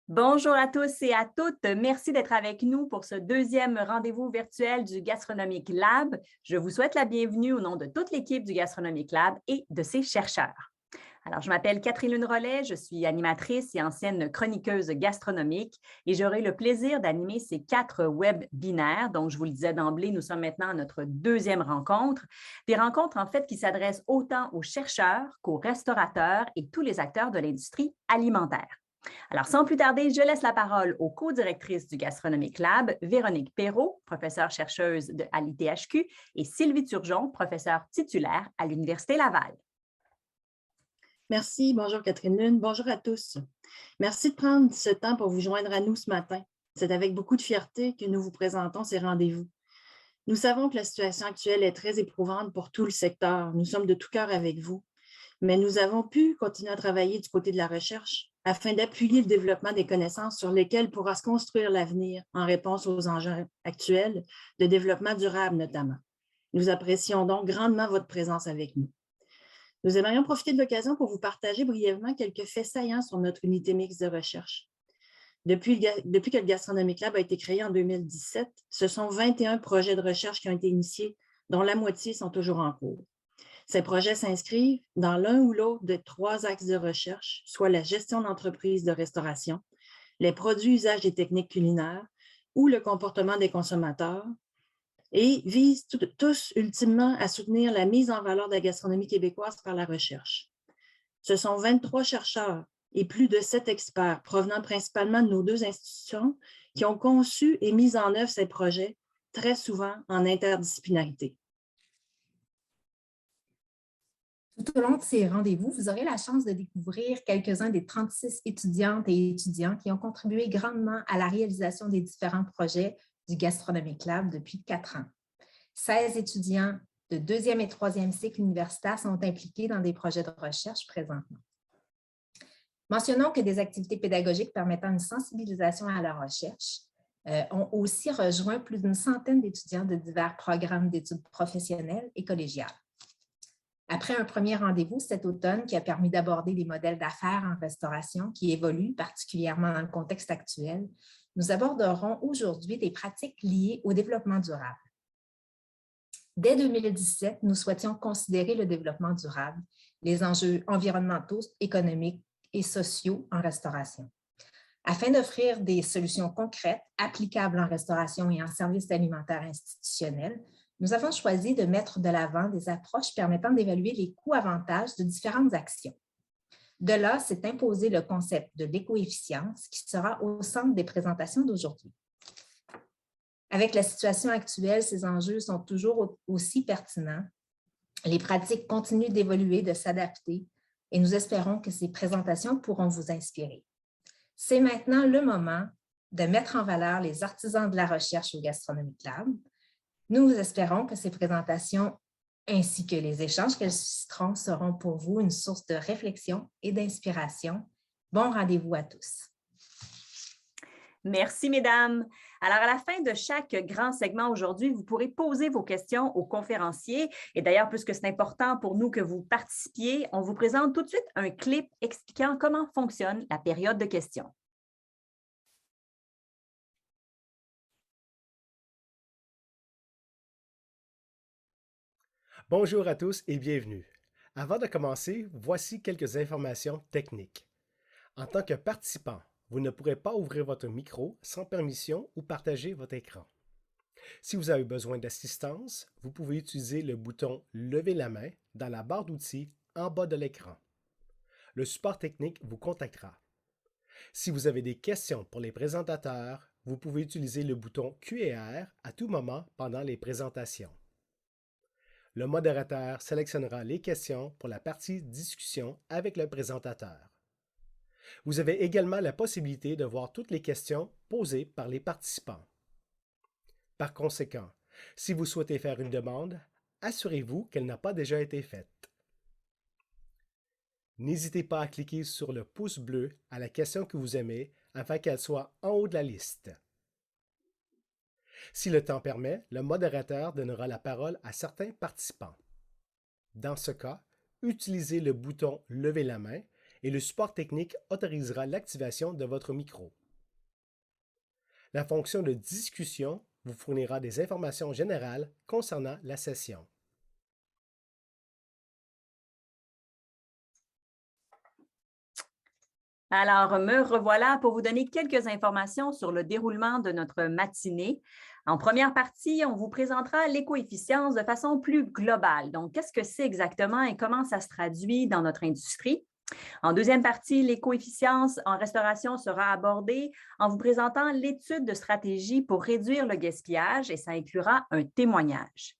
Bonjour à tous et à toutes. Merci d'être avec nous pour ce deuxième rendez-vous virtuel du Gastronomic Lab. Je vous souhaite la bienvenue au nom de toute l'équipe du Gastronomic Lab et de ses chercheurs. Alors, je m'appelle Catherine Rollet, je suis animatrice et ancienne chroniqueuse gastronomique et j'aurai le plaisir d'animer ces 4 webinaires. Donc, je vous le disais d'emblée, nous sommes maintenant à notre deuxième rencontre. Des rencontres, en fait, qui s'adressent autant aux chercheurs qu'aux restaurateurs et tous les acteurs de l'industrie alimentaire. Alors, sans plus tarder, je laisse la parole aux co-directrices du Gastronomic Lab, Véronique Perrault, professeure-chercheuse à l'ITHQ, et Sylvie Turgeon, professeure titulaire à l'Université Laval. Merci, bonjour Catherine Lune, bonjour à tous. Merci de prendre ce temps pour vous joindre à nous ce matin. C'est avec beaucoup de fierté que nous vous présentons ces rendez-vous. Nous savons que la situation actuelle est très éprouvante pour tout le secteur. Nous sommes de tout cœur avec vous, mais nous avons pu continuer à travailler du côté de la recherche afin d'appuyer le développement des connaissances sur lesquelles pourra se construire l'avenir en réponse aux enjeux actuels de développement durable notamment. Nous apprécions donc grandement votre présence avec nous. Nous aimerions profiter de l'occasion pour vous partager brièvement quelques faits saillants sur notre unité mixte de recherche. Depuis que le Gastronomic Lab a été créé en 2017, ce sont 21 projets de recherche qui ont été initiés, dont la moitié sont toujours en cours. Ces projets s'inscrivent dans l'un ou l'autre de 3 axes de recherche, soit la gestion d'entreprises de restauration, les produits, usages et techniques culinaires ou le comportement des consommateurs, et visent tous ultimement à soutenir la mise en valeur de la gastronomie québécoise par la recherche. Ce sont 23 chercheurs et plus de 7 experts provenant principalement de nos 2 institutions qui ont conçu et mis en œuvre ces projets, très souvent en interdisciplinarité. Tout au long de ces rendez-vous, vous aurez la chance de découvrir quelques-uns des 36 étudiantes et étudiants qui ont contribué grandement à la réalisation des différents projets du Gastronomic Lab depuis 4 ans. 16 étudiants de 2e et 3e cycle universitaire sont impliqués dans des projets de recherche présentement. Mentionnons que des activités pédagogiques permettant une sensibilisation à la recherche ont aussi rejoint plus d'une centaine d'étudiants de divers programmes d'études professionnelles et collégiales. Après un premier rendez-vous cet automne qui a permis d'aborder les modèles d'affaires en restauration qui évoluent particulièrement dans le contexte actuel, nous aborderons aujourd'hui des pratiques liées au développement durable. Dès 2017, nous souhaitions considérer le développement durable, les enjeux environnementaux, économiques et sociaux en restauration. Afin d'offrir des solutions concrètes, applicables en restauration et en services alimentaires institutionnels, nous avons choisi de mettre de l'avant des approches permettant d'évaluer les coûts-avantages de différentes actions. De là, s'est imposé le concept de l'éco-efficience qui sera au centre des présentations d'aujourd'hui. Avec la situation actuelle, ces enjeux sont toujours aussi pertinents. Les pratiques continuent d'évoluer, de s'adapter et nous espérons que ces présentations pourront vous inspirer. C'est maintenant le moment de mettre en valeur les artisans de la recherche au Gastronomic Lab. Nous espérons que ces présentations ainsi que les échanges qu'elles susciteront seront pour vous une source de réflexion et d'inspiration. Bon rendez-vous à tous. Merci, mesdames. Alors, à la fin de chaque grand segment aujourd'hui, vous pourrez poser vos questions aux conférenciers. Et d'ailleurs, puisque c'est important pour nous que vous participiez, on vous présente tout de suite un clip expliquant comment fonctionne la période de questions. Bonjour à tous et bienvenue. Avant de commencer, voici quelques informations techniques. En tant que participant, vous ne pourrez pas ouvrir votre micro sans permission ou partager votre écran. Si vous avez besoin d'assistance, vous pouvez utiliser le bouton « Lever la main » dans la barre d'outils en bas de l'écran. Le support technique vous contactera. Si vous avez des questions pour les présentateurs, vous pouvez utiliser le bouton Q&R à tout moment pendant les présentations. Le modérateur sélectionnera les questions pour la partie discussion avec le présentateur. Vous avez également la possibilité de voir toutes les questions posées par les participants. Par conséquent, si vous souhaitez faire une demande, assurez-vous qu'elle n'a pas déjà été faite. N'hésitez pas à cliquer sur le pouce bleu à la question que vous aimez afin qu'elle soit en haut de la liste. Si le temps permet, le modérateur donnera la parole à certains participants. Dans ce cas, utilisez le bouton « Lever la main » et le support technique autorisera l'activation de votre micro. La fonction de discussion vous fournira des informations générales concernant la session. Alors, me revoilà pour vous donner quelques informations sur le déroulement de notre matinée. En première partie, on vous présentera l'écoefficience de façon plus globale. Donc, qu'est-ce que c'est exactement et comment ça se traduit dans notre industrie? En deuxième partie, l'écoefficience en restauration sera abordée en vous présentant l'étude de stratégie pour réduire le gaspillage et ça inclura un témoignage.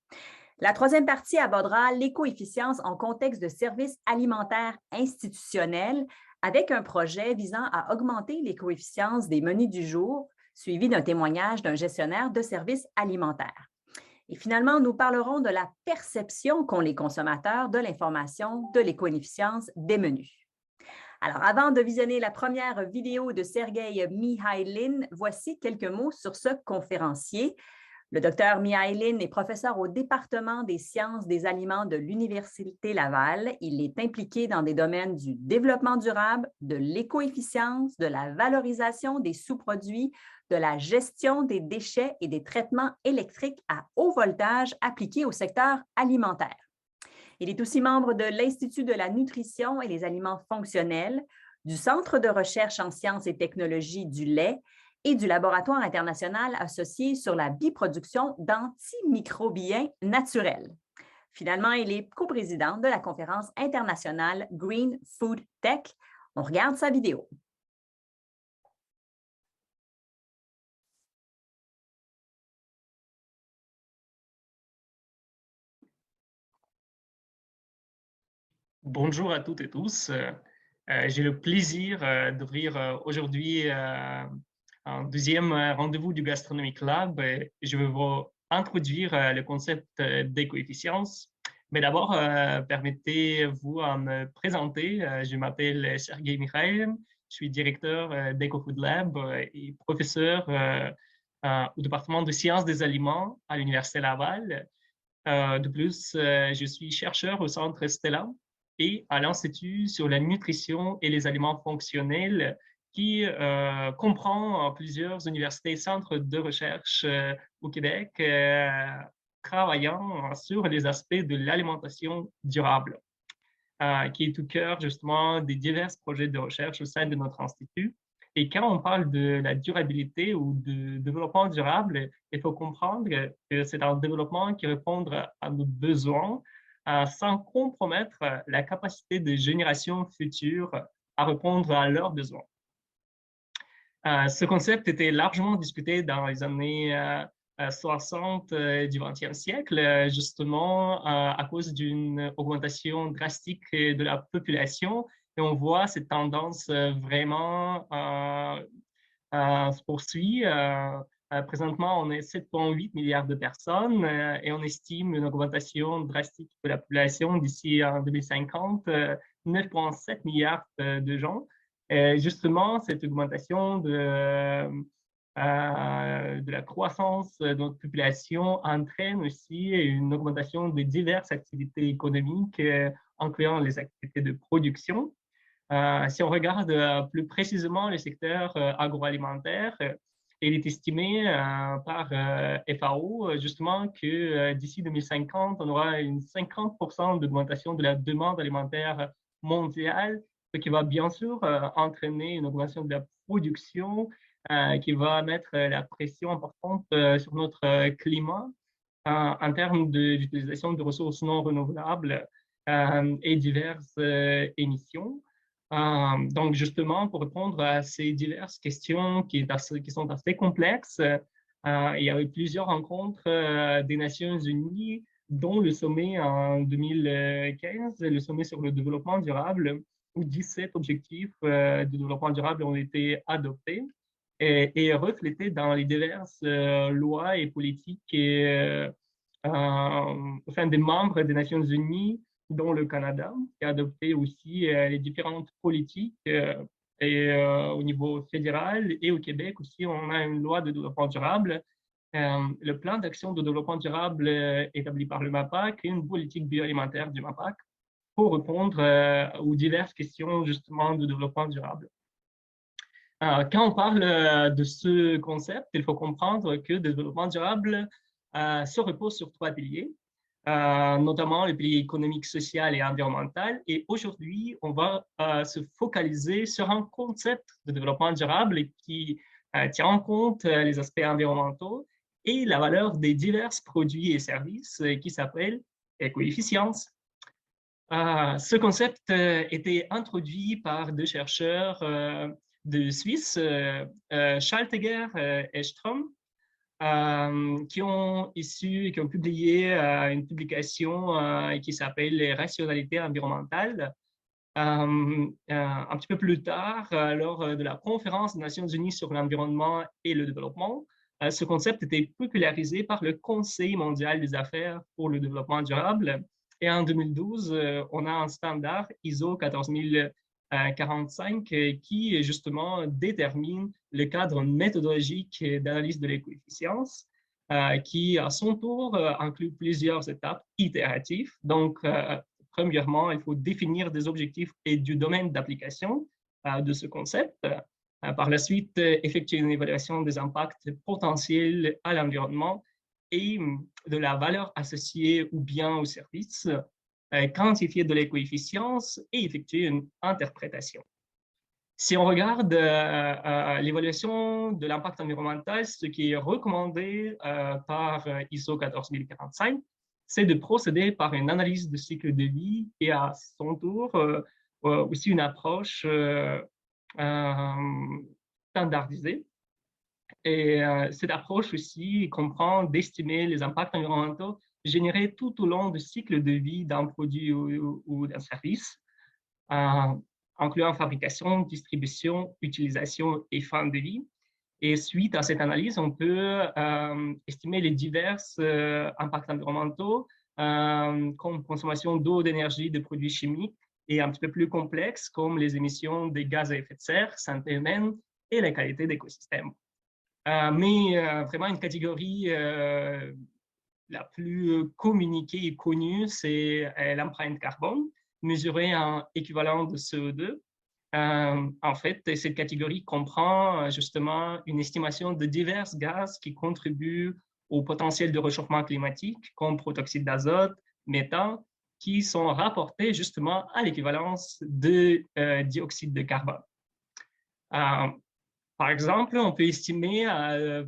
La troisième partie abordera l'écoefficience en contexte de services alimentaires institutionnels avec un projet visant à augmenter l'écoefficience des menus du jour, suivi d'un témoignage d'un gestionnaire de services alimentaires. Et finalement, nous parlerons de la perception qu'ont les consommateurs de l'information de l'écoefficience des menus. Alors, avant de visionner la première vidéo de Sergei Mihailin, voici quelques mots sur ce conférencier. Le docteur Mihailin est professeur au département des sciences des aliments de l'Université Laval. Il est impliqué dans des domaines du développement durable, de l'écoefficience, de la valorisation des sous-produits, de la gestion des déchets et des traitements électriques à haut voltage appliqués au secteur alimentaire. Il est aussi membre de l'Institut de la nutrition et les aliments fonctionnels, du Centre de recherche en sciences et technologies du lait et du laboratoire international associé sur la biproduction d'antimicrobiens naturels. Finalement, il est coprésident de la conférence internationale Green Food Tech. On regarde sa vidéo. Bonjour à toutes et tous. J'ai le plaisir d'ouvrir aujourd'hui un deuxième rendez-vous du Gastronomic Lab. Je vais vous introduire le concept d'écoefficience. Mais d'abord, permettez-vous à me présenter. Je m'appelle Sergei Mikhailin. Je suis directeur d'EcoFood Lab et professeur au département de sciences des aliments à l'Université Laval. De plus, je suis chercheur au Centre Stella et à l'Institut sur la nutrition et les aliments fonctionnels qui comprend plusieurs universités et centres de recherche au Québec travaillant sur les aspects de l'alimentation durable, qui est au cœur justement des divers projets de recherche au sein de notre institut. Et quand on parle de la durabilité ou de développement durable, il faut comprendre que c'est un développement qui répond à nos besoins sans compromettre la capacité des générations futures à répondre à leurs besoins. Ce concept était largement discuté dans les années 60 du XXe siècle, justement à cause d'une augmentation drastique de la population. Et on voit cette tendance vraiment se poursuit. Présentement, on est 7,8 milliards de personnes et on estime une augmentation drastique de la population d'ici en 2050, 9,7 milliards de gens. Et justement, cette augmentation de la croissance de notre population entraîne aussi une augmentation de diverses activités économiques, incluant les activités de production. Si on regarde plus précisément le secteur agroalimentaire, il est estimé par FAO justement que d'ici 2050, on aura une 50% d'augmentation de la demande alimentaire mondiale, ce qui va bien sûr entraîner une augmentation de la production qui va mettre la pression importante sur notre climat en termes d'utilisation de ressources non renouvelables et diverses émissions. Donc, justement, pour répondre à ces diverses questions qui sont assez complexes, il y a eu plusieurs rencontres des Nations Unies, dont le sommet en 2015, le sommet sur le développement durable, où 17 objectifs de développement durable ont été adoptés et reflétés dans les diverses lois et politiques des membres des Nations Unies, dont le Canada, qui a adopté aussi les différentes politiques au niveau fédéral et au Québec aussi, on a une loi de développement durable. Le plan d'action de développement durable établi par le MAPAC et une politique bioalimentaire du MAPAC. pour répondre aux diverses questions justement de développement durable. Quand on parle de ce concept, il faut comprendre que le développement durable se repose sur 3 piliers, notamment le pilier économique, social et environnemental. Et aujourd'hui, on va se focaliser sur un concept de développement durable qui tient en compte les aspects environnementaux et la valeur des divers produits et services qui s'appelle éco-efficience. Ce concept était introduit par 2 chercheurs de Suisse, Schaltegger et Ström, qui ont publié une publication qui s'appelle Les rationalités environnementales. Un petit peu plus tard, lors de la conférence des Nations Unies sur l'environnement et le développement, ce concept était popularisé par le Conseil mondial des affaires pour le développement durable. Et en 2012, on a un standard ISO 14045 qui justement détermine le cadre méthodologique d'analyse de l'éco-efficience, qui à son tour inclut plusieurs étapes itératives. Donc, premièrement, il faut définir des objectifs et du domaine d'application de ce concept. Par la suite, effectuer une évaluation des impacts potentiels à l'environnement et de la valeur associée aux biens ou services, quantifier de l'éco-efficience et effectuer une interprétation. Si on regarde l'évaluation de l'impact environnemental, ce qui est recommandé par ISO 14045, c'est de procéder par une analyse de cycle de vie et à son tour aussi une approche standardisée. Et cette approche aussi comprend d'estimer les impacts environnementaux générés tout au long du cycle de vie d'un produit ou d'un service, incluant fabrication, distribution, utilisation et fin de vie. Et suite à cette analyse, on peut estimer les divers impacts environnementaux, comme consommation d'eau, d'énergie, de produits chimiques, et un petit peu plus complexes, comme les émissions de gaz à effet de serre, santé humaine et la qualité d'écosystème. Mais vraiment, une catégorie la plus communiquée et connue, c'est l'empreinte carbone, mesurée en équivalent de CO2. En fait, cette catégorie comprend justement une estimation de divers gaz qui contribuent au potentiel de réchauffement climatique, comme protoxyde d'azote, méthane, qui sont rapportés justement à l'équivalence de dioxyde de carbone. Par exemple, on peut estimer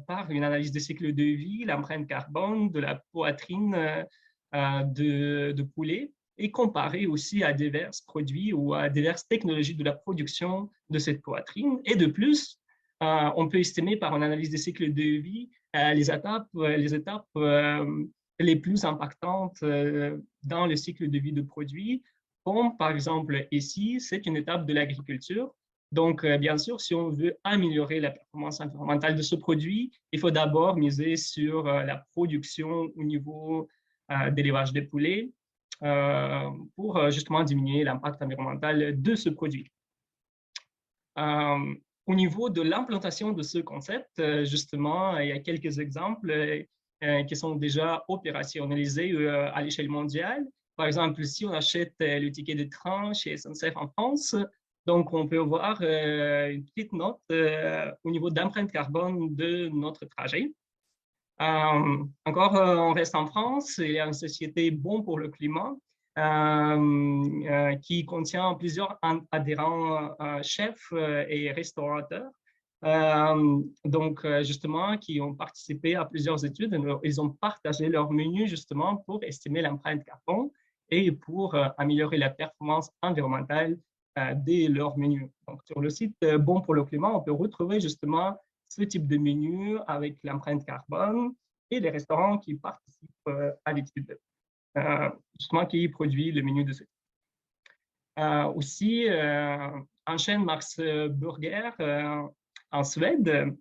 par une analyse de cycle de vie l'empreinte carbone de la poitrine de poulet et comparer aussi à divers produits ou à diverses technologies de la production de cette poitrine. Et de plus, on peut estimer par une analyse de cycle de vie les étapes les plus impactantes dans le cycle de vie de produits, comme par exemple ici, c'est une étape de l'agriculture. Donc, bien sûr, si on veut améliorer la performance environnementale de ce produit, il faut d'abord miser sur la production au niveau d'élevage des poulets pour justement diminuer l'impact environnemental de ce produit. Au niveau de l'implantation de ce concept, justement, il y a quelques exemples qui sont déjà opérationnalisés à l'échelle mondiale. Par exemple, si on achète le ticket de train chez SNCF en France, donc, on peut voir une petite note au niveau d'empreinte carbone de notre trajet. Encore, on reste en France. Il y a une société Bon pour le climat qui contient plusieurs adhérents chefs et restaurateurs. Donc, justement, qui ont participé à plusieurs études. Ils ont partagé leur menu justement pour estimer l'empreinte carbone et pour améliorer la performance environnementale de leur menu. Donc, sur le site Bon pour le climat, on peut retrouver justement ce type de menu avec l'empreinte carbone et les restaurants qui participent à l'étude, justement qui produit le menu de ce type. Aussi, en chaîne Max Burger en Suède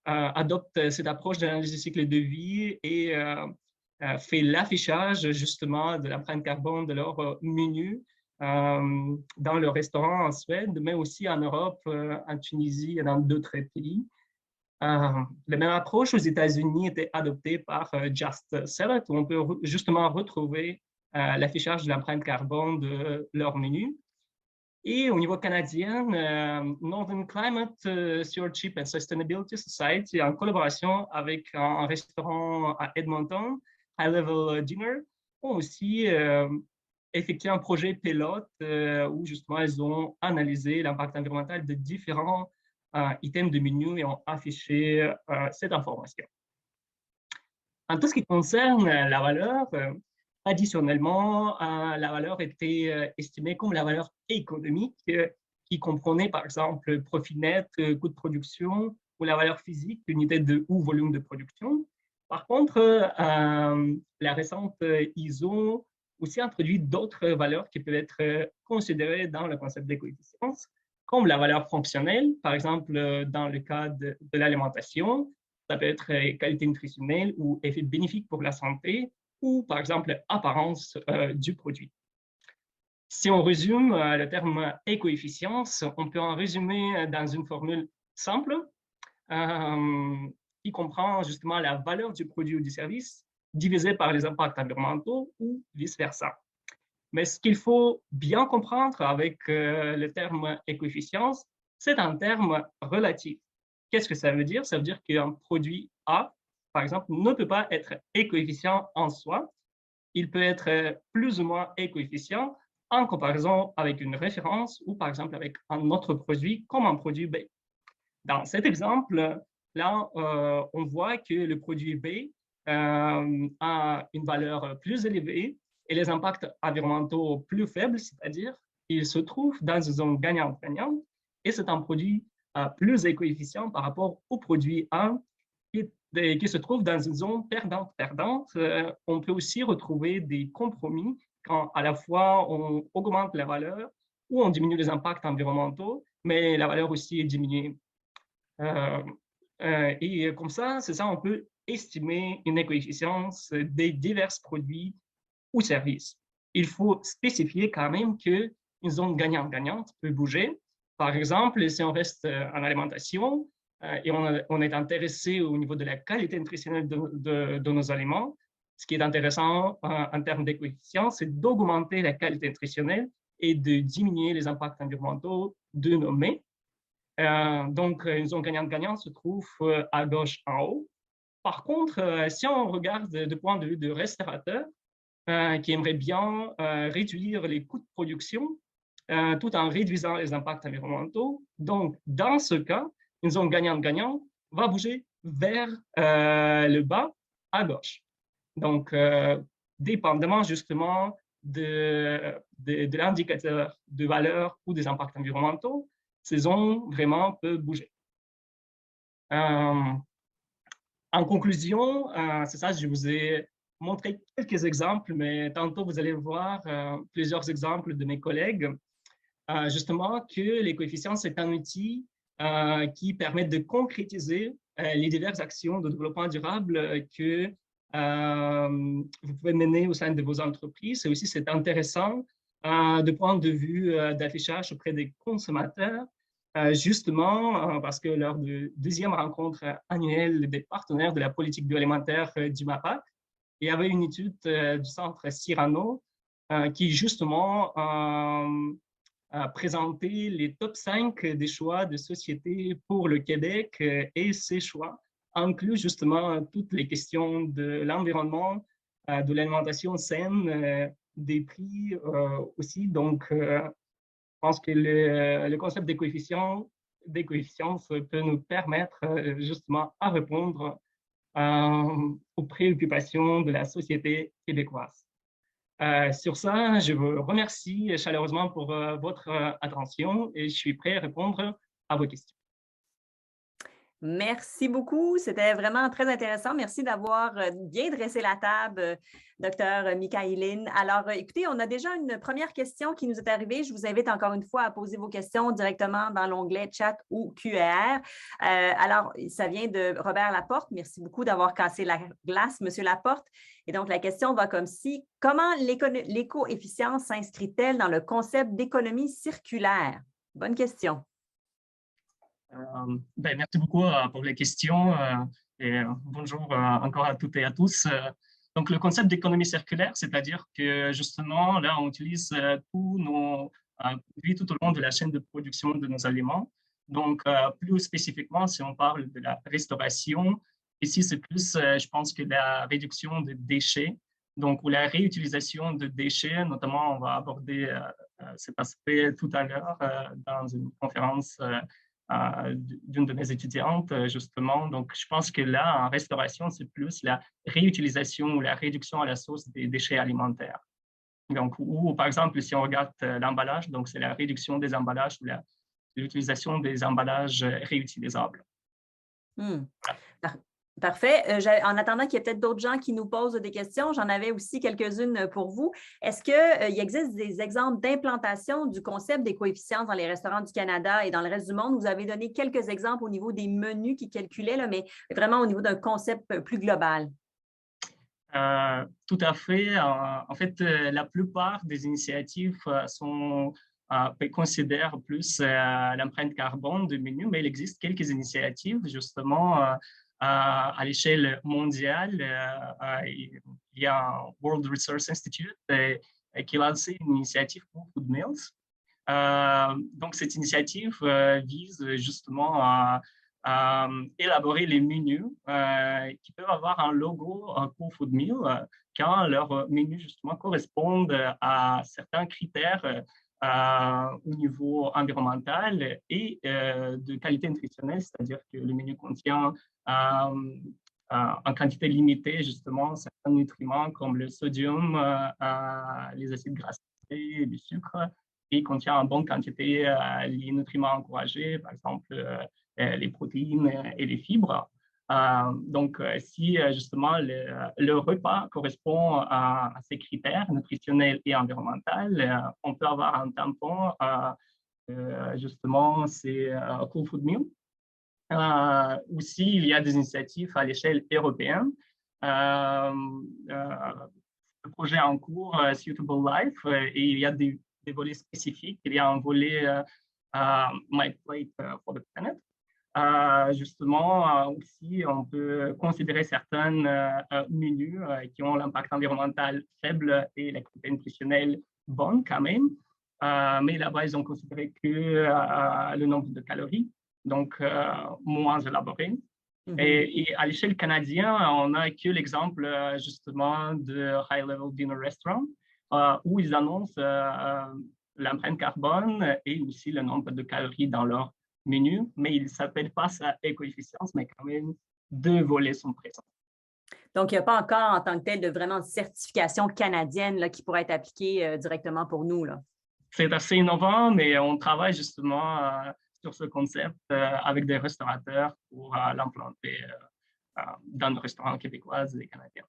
adopte cette approche d'analyse du cycle de vie et fait l'affichage justement de l'empreinte carbone de leur menu dans le restaurant en Suède, mais aussi en Europe, en Tunisie et dans d'autres pays. La même approche aux États-Unis était adoptée par Just Salad, où on peut justement retrouver l'affichage de l'empreinte carbone de leur menu. Et au niveau canadien, Northern Climate Stewardship and Sustainability Society, en collaboration avec un restaurant à Edmonton, High Level Dinner, ont aussi effectué un projet pilote où justement ils ont analysé l'impact environnemental de différents items de menu et ont affiché cette information. En tout ce qui concerne la valeur, additionnellement, la valeur était estimée comme la valeur économique qui comprenait par exemple profit net, coût de production ou la valeur physique, unité de ou volume de production. Par contre, la récente ISO aussi introduit d'autres valeurs qui peuvent être considérées dans le concept d'éco-efficience, comme la valeur fonctionnelle, par exemple dans le cas de l'alimentation. Ça peut être qualité nutritionnelle ou effet bénéfique pour la santé, ou par exemple apparence du produit. Si on résume le terme éco-efficience, on peut en résumer dans une formule simple qui comprend justement la valeur du produit ou du service divisée par les impacts environnementaux ou vice-versa. Mais ce qu'il faut bien comprendre avec le terme éco-efficience, c'est un terme relatif. Qu'est-ce que ça veut dire? Ça veut dire qu'un produit A, par exemple, ne peut pas être éco-efficient en soi. Il peut être plus ou moins éco-efficient en comparaison avec une référence ou par exemple avec un autre produit comme un produit B. Dans cet exemple, là, on voit que le produit B a une valeur plus élevée et les impacts environnementaux plus faibles, c'est-à-dire qu'il se trouve dans une zone gagnante-gagnante et c'est un produit plus éco-efficient par rapport au produit A qui se trouve dans une zone perdante-perdante. On peut aussi retrouver des compromis quand à la fois on augmente la valeur ou on diminue les impacts environnementaux, mais la valeur aussi est diminuée. Et comme ça, c'est ça, on peut estimer une éco-efficience des divers produits ou services. Il faut spécifier quand même qu'une zone gagnante-gagnante peut bouger. Par exemple, si on reste en alimentation et on est intéressé au niveau de la qualité nutritionnelle de nos aliments, ce qui est intéressant en termes d'éco-efficience, c'est d'augmenter la qualité nutritionnelle et de diminuer les impacts environnementaux de nos mets. Donc, une zone gagnante-gagnante se trouve à gauche en haut. Par contre, si on regarde du point de vue de restaurateur qui aimerait bien réduire les coûts de production tout en réduisant les impacts environnementaux, donc dans ce cas, une zone gagnante-gagnante va bouger vers le bas à gauche. Donc, dépendamment justement de l'indicateur de valeur ou des impacts environnementaux, ces zones vraiment peuvent bouger. En conclusion, c'est ça, je vous ai montré quelques exemples, mais tantôt vous allez voir plusieurs exemples de mes collègues, justement que l'éco-efficience est un outil qui permet de concrétiser les diverses actions de développement durable que vous pouvez mener au sein de vos entreprises. Et aussi, c'est intéressant de point de vue d'affichage auprès des consommateurs, justement parce que lors de deuxième rencontre annuelle des partenaires de la politique bioalimentaire du MAPAC, il y avait une étude du centre Cyrano qui justement présentait les top 5 des choix de société pour le Québec et ces choix incluent justement toutes les questions de l'environnement, de l'alimentation saine, des prix aussi. Donc, je pense que le concept d'éco-efficience peut nous permettre justement à répondre aux préoccupations de la société québécoise. Sur ça, je vous remercie chaleureusement pour votre attention et je suis prêt à répondre à vos questions. Merci beaucoup. C'était vraiment très intéressant. Merci d'avoir bien dressé la table, Dr. Mikaëline. Alors, écoutez, on a déjà une première question qui nous est arrivée. Je vous invite encore une fois à poser vos questions directement dans l'onglet chat ou QR. Alors, ça vient de Robert Laporte. Merci beaucoup d'avoir cassé la glace, Monsieur Laporte. Et donc, la question va comme ci. Comment l'éco-efficience s'inscrit-elle dans le concept d'économie circulaire? Bonne question. Merci beaucoup pour les questions et bonjour encore à toutes et à tous. Donc, le concept d'économie circulaire, c'est-à-dire que justement, là, on utilise tous nos produits tout au long de la chaîne de production de nos aliments. Donc, plus spécifiquement, si on parle de la restauration, ici, c'est plus, je pense, que la réduction de déchets, donc, ou la réutilisation de déchets, notamment, on va aborder cet aspect tout à l'heure dans une conférence d'une de mes étudiantes, justement. Donc, je pense que là, en restauration, c'est plus la réutilisation ou la réduction à la source des déchets alimentaires. Donc, ou par exemple, si on regarde l'emballage, donc c'est la réduction des emballages ou l'utilisation des emballages réutilisables. Hmm. Parfait. En attendant qu'il y ait peut-être d'autres gens qui nous posent des questions, j'en avais aussi quelques-unes pour vous. Est-ce qu'il existe des exemples d'implantation du concept des coefficients dans les restaurants du Canada et dans le reste du monde? Vous avez donné quelques exemples au niveau des menus qui calculaient, là, mais vraiment au niveau d'un concept plus global. Tout à fait. En fait, la plupart des initiatives considèrent plus l'empreinte carbone du menu, mais il existe quelques initiatives justement à l'échelle mondiale. Il y a un World Resource Institute qui a lancé une initiative pour Food Meals. Donc, cette initiative vise justement à élaborer les menus qui peuvent avoir un logo pour Food Meal quand leurs menus justement correspondent à certains critères au niveau environnemental et de qualité nutritionnelle, c'est-à-dire que le menu contient en quantité limitée justement certains nutriments comme le sodium, les acides gras et du sucre, et contient en bonne quantité les nutriments encouragés, par exemple les protéines et les fibres. Donc, si justement le repas correspond à ces critères nutritionnels et environnementaux, on peut avoir un tampon, justement, c'est Cool Food Meal. Aussi, il y a des initiatives à l'échelle européenne. Le projet en cours, Suitable Life, et il y a des volets spécifiques. Il y a un volet My Plate for the Planet. Justement, aussi, on peut considérer certains menus qui ont l'impact environnemental faible et la qualité nutritionnelle bonne quand même. Mais là-bas, ils ont considéré que le nombre de calories, donc moins élaboré. Et à l'échelle canadienne, on n'a que l'exemple justement de High Level Dinner Restaurant, où ils annoncent l'empreinte carbone et aussi le nombre de calories dans leur menu, mais ils ne s'appellent pas ça éco-efficience, mais quand même deux volets sont présents. Donc, il n'y a pas encore en tant que tel de vraiment certification canadienne là, qui pourrait être appliquée directement pour nous, là. C'est assez innovant, mais on travaille justement sur ce concept avec des restaurateurs pour l'implanter dans nos restaurants québécois et canadiens.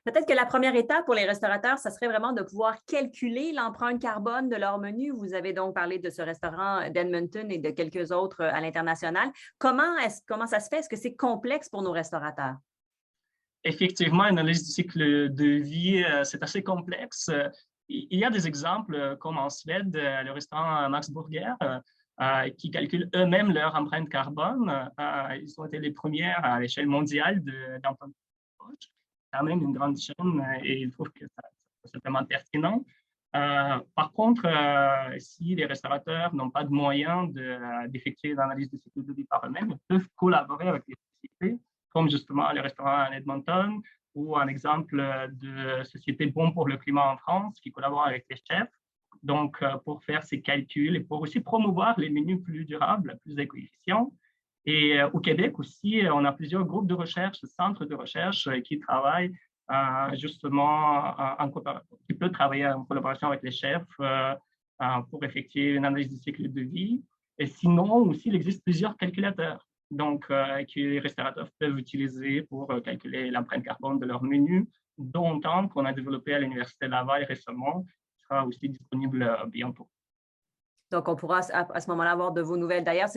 Peut-être que la première étape pour les restaurateurs, ça serait vraiment de pouvoir calculer l'empreinte carbone de leur menu. Vous avez donc parlé de ce restaurant d'Edmonton et de quelques autres à l'international. Comment ça se fait? Est-ce que c'est complexe pour nos restaurateurs? Effectivement, l'analyse du cycle de vie, c'est assez complexe. Il y a des exemples comme en Suède, le restaurant Max Burger, qui calculent eux-mêmes leur empreinte carbone. Ils ont été les premières à l'échelle mondiale d'implanter quand même une grande chaîne et il trouve que c'est vraiment pertinent. Par contre, si les restaurateurs n'ont pas de moyens d'effectuer l'analyse du cycle de vie par eux-mêmes, ils peuvent collaborer avec les sociétés, comme justement le restaurant à Edmonton ou un exemple de société Bon pour le climat en France qui collabore avec les chefs. Donc, pour faire ces calculs et pour aussi promouvoir les menus plus durables, plus éco-efficients. Et au Québec aussi, on a plusieurs groupes de recherche, centres de recherche qui travaillent justement, qui peuvent travailler en collaboration avec les chefs pour effectuer une analyse du cycle de vie. Et sinon, aussi, il existe plusieurs calculateurs donc, que les restaurateurs peuvent utiliser pour calculer l'empreinte carbone de leur menu, dont un qu'on a développé à l'Université Laval récemment, qui sera aussi disponible bientôt. Donc, on pourra à ce moment-là avoir de vos nouvelles. D'ailleurs,